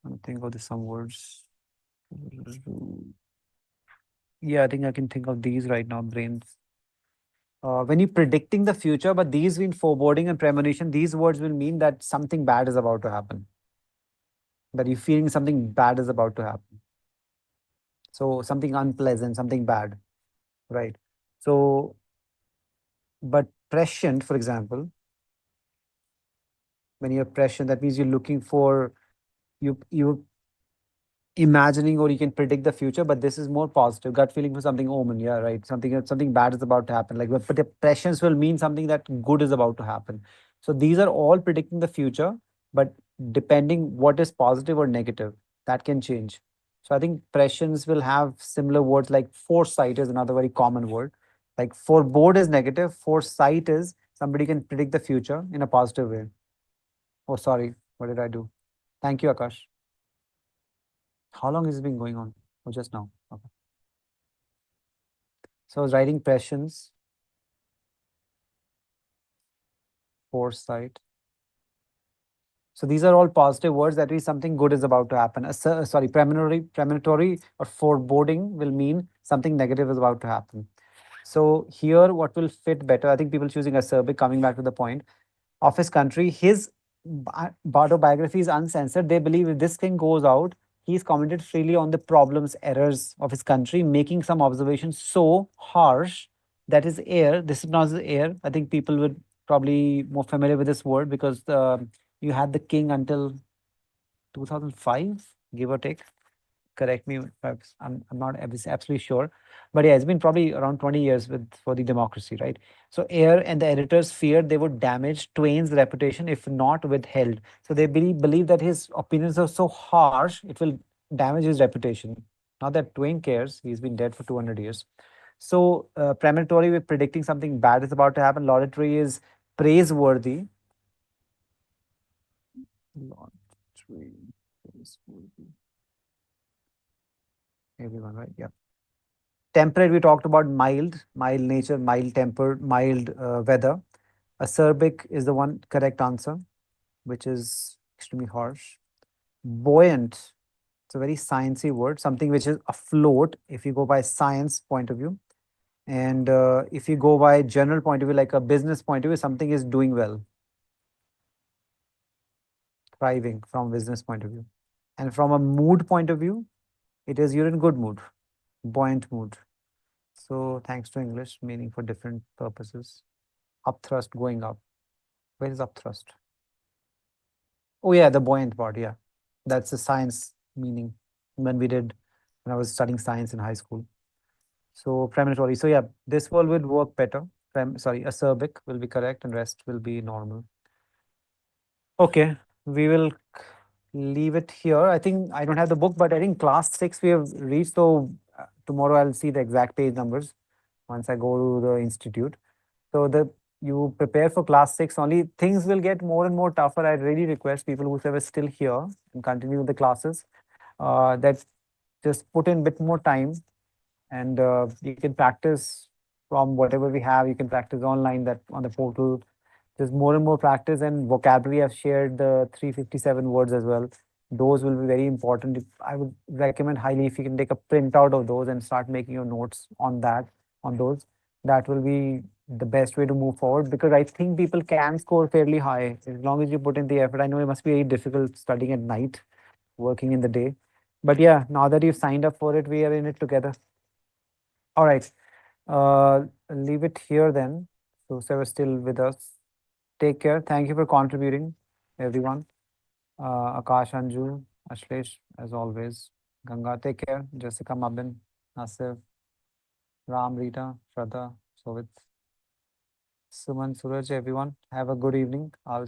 I think of some words. Yeah, I think I can think of these right now, brains. When you're predicting the future, but these mean foreboding and premonition, these words will mean that something bad is about to happen. That you're feeling something bad is about to happen. So something unpleasant, something bad, right? So, but prescient, for example, when you're prescient, that means you're looking for you imagining or you can predict the future, but this is more positive gut feeling for something omen. Yeah, right. Something bad is about to happen. Like, but the prescience will mean something that good is about to happen. So these are all predicting the future, but depending what is positive or negative, that can change. So I think prescience will have similar words like foresight is another very common word. Like forebode is negative, foresight is somebody can predict the future in a positive way. Oh, sorry, what did I do? Thank you, Akash. How long has it been going on? Oh, just now. Okay. So I was writing prescience, foresight. So these are all positive words. That means something good is about to happen. Sorry, premonitory or foreboding will mean something negative is about to happen. So here, what will fit better? I think people choosing acerbic, coming back to the point of his country, his autobiography is uncensored. They believe if this thing goes out, he's commented freely on the problems, errors of his country, making some observations so harsh that his heir, this is not his heir. I think people would probably more familiar with this word because you had the king until 2005, give or take. Correct me if I'm not absolutely sure, but yeah, it's been probably around 20 years with for the democracy, right? So Ayer and the editors feared they would damage Twain's reputation if not withheld. So they believe that his opinions are so harsh it will damage his reputation. Not that Twain cares; he's been dead for 200 years. So premonitory, we're predicting something bad is about to happen. Laudatory is praiseworthy. Laudatory, praiseworthy. Everyone, right? Yeah. Temperate, we talked about mild nature, mild tempered, mild weather. Acerbic is the one correct answer, which is extremely harsh. Buoyant, it's a very sciencey word, something which is afloat if you go by science point of view. And if you go by general point of view, like a business point of view, something is doing well, thriving from business point of view. And from a mood point of view, it is you're in good mood, buoyant mood. So thanks to English, meaning for different purposes. Upthrust, going up. Where is upthrust? Oh yeah, the buoyant part. Yeah, that's the science meaning when I was studying science in high school. So premonitory. So yeah, this one would work better. Sorry, acerbic will be correct, and rest will be normal. Okay, we will leave it here. I think I don't have the book, but I think class 6 we have reached. So tomorrow I'll see the exact page numbers once I go to the institute. So the you prepare for class 6 only. Things will get more and more tougher. I really request people who are still here and continue the classes that just put in a bit more time and you can practice from whatever we have. You can practice online that on the portal. There's more and more practice and vocabulary. I've shared the 357 words as well. Those will be very important. I would recommend highly if you can take a printout of those and start making your notes on those. That will be the best way to move forward because I think people can score fairly high as long as you put in the effort. I know it must be very difficult studying at night, working in the day. But yeah, now that you've signed up for it, we are in it together. All right. Leave it here then. So, Sarah, still with us. Take care. Thank you for contributing, everyone. Akash, Anju, Ashlesh, as always. Ganga, take care. Jessica, Mabin, Nasir, Ram, Rita, Shraddha, Sovit, Suman, Suraj, everyone. Have a good evening. I'll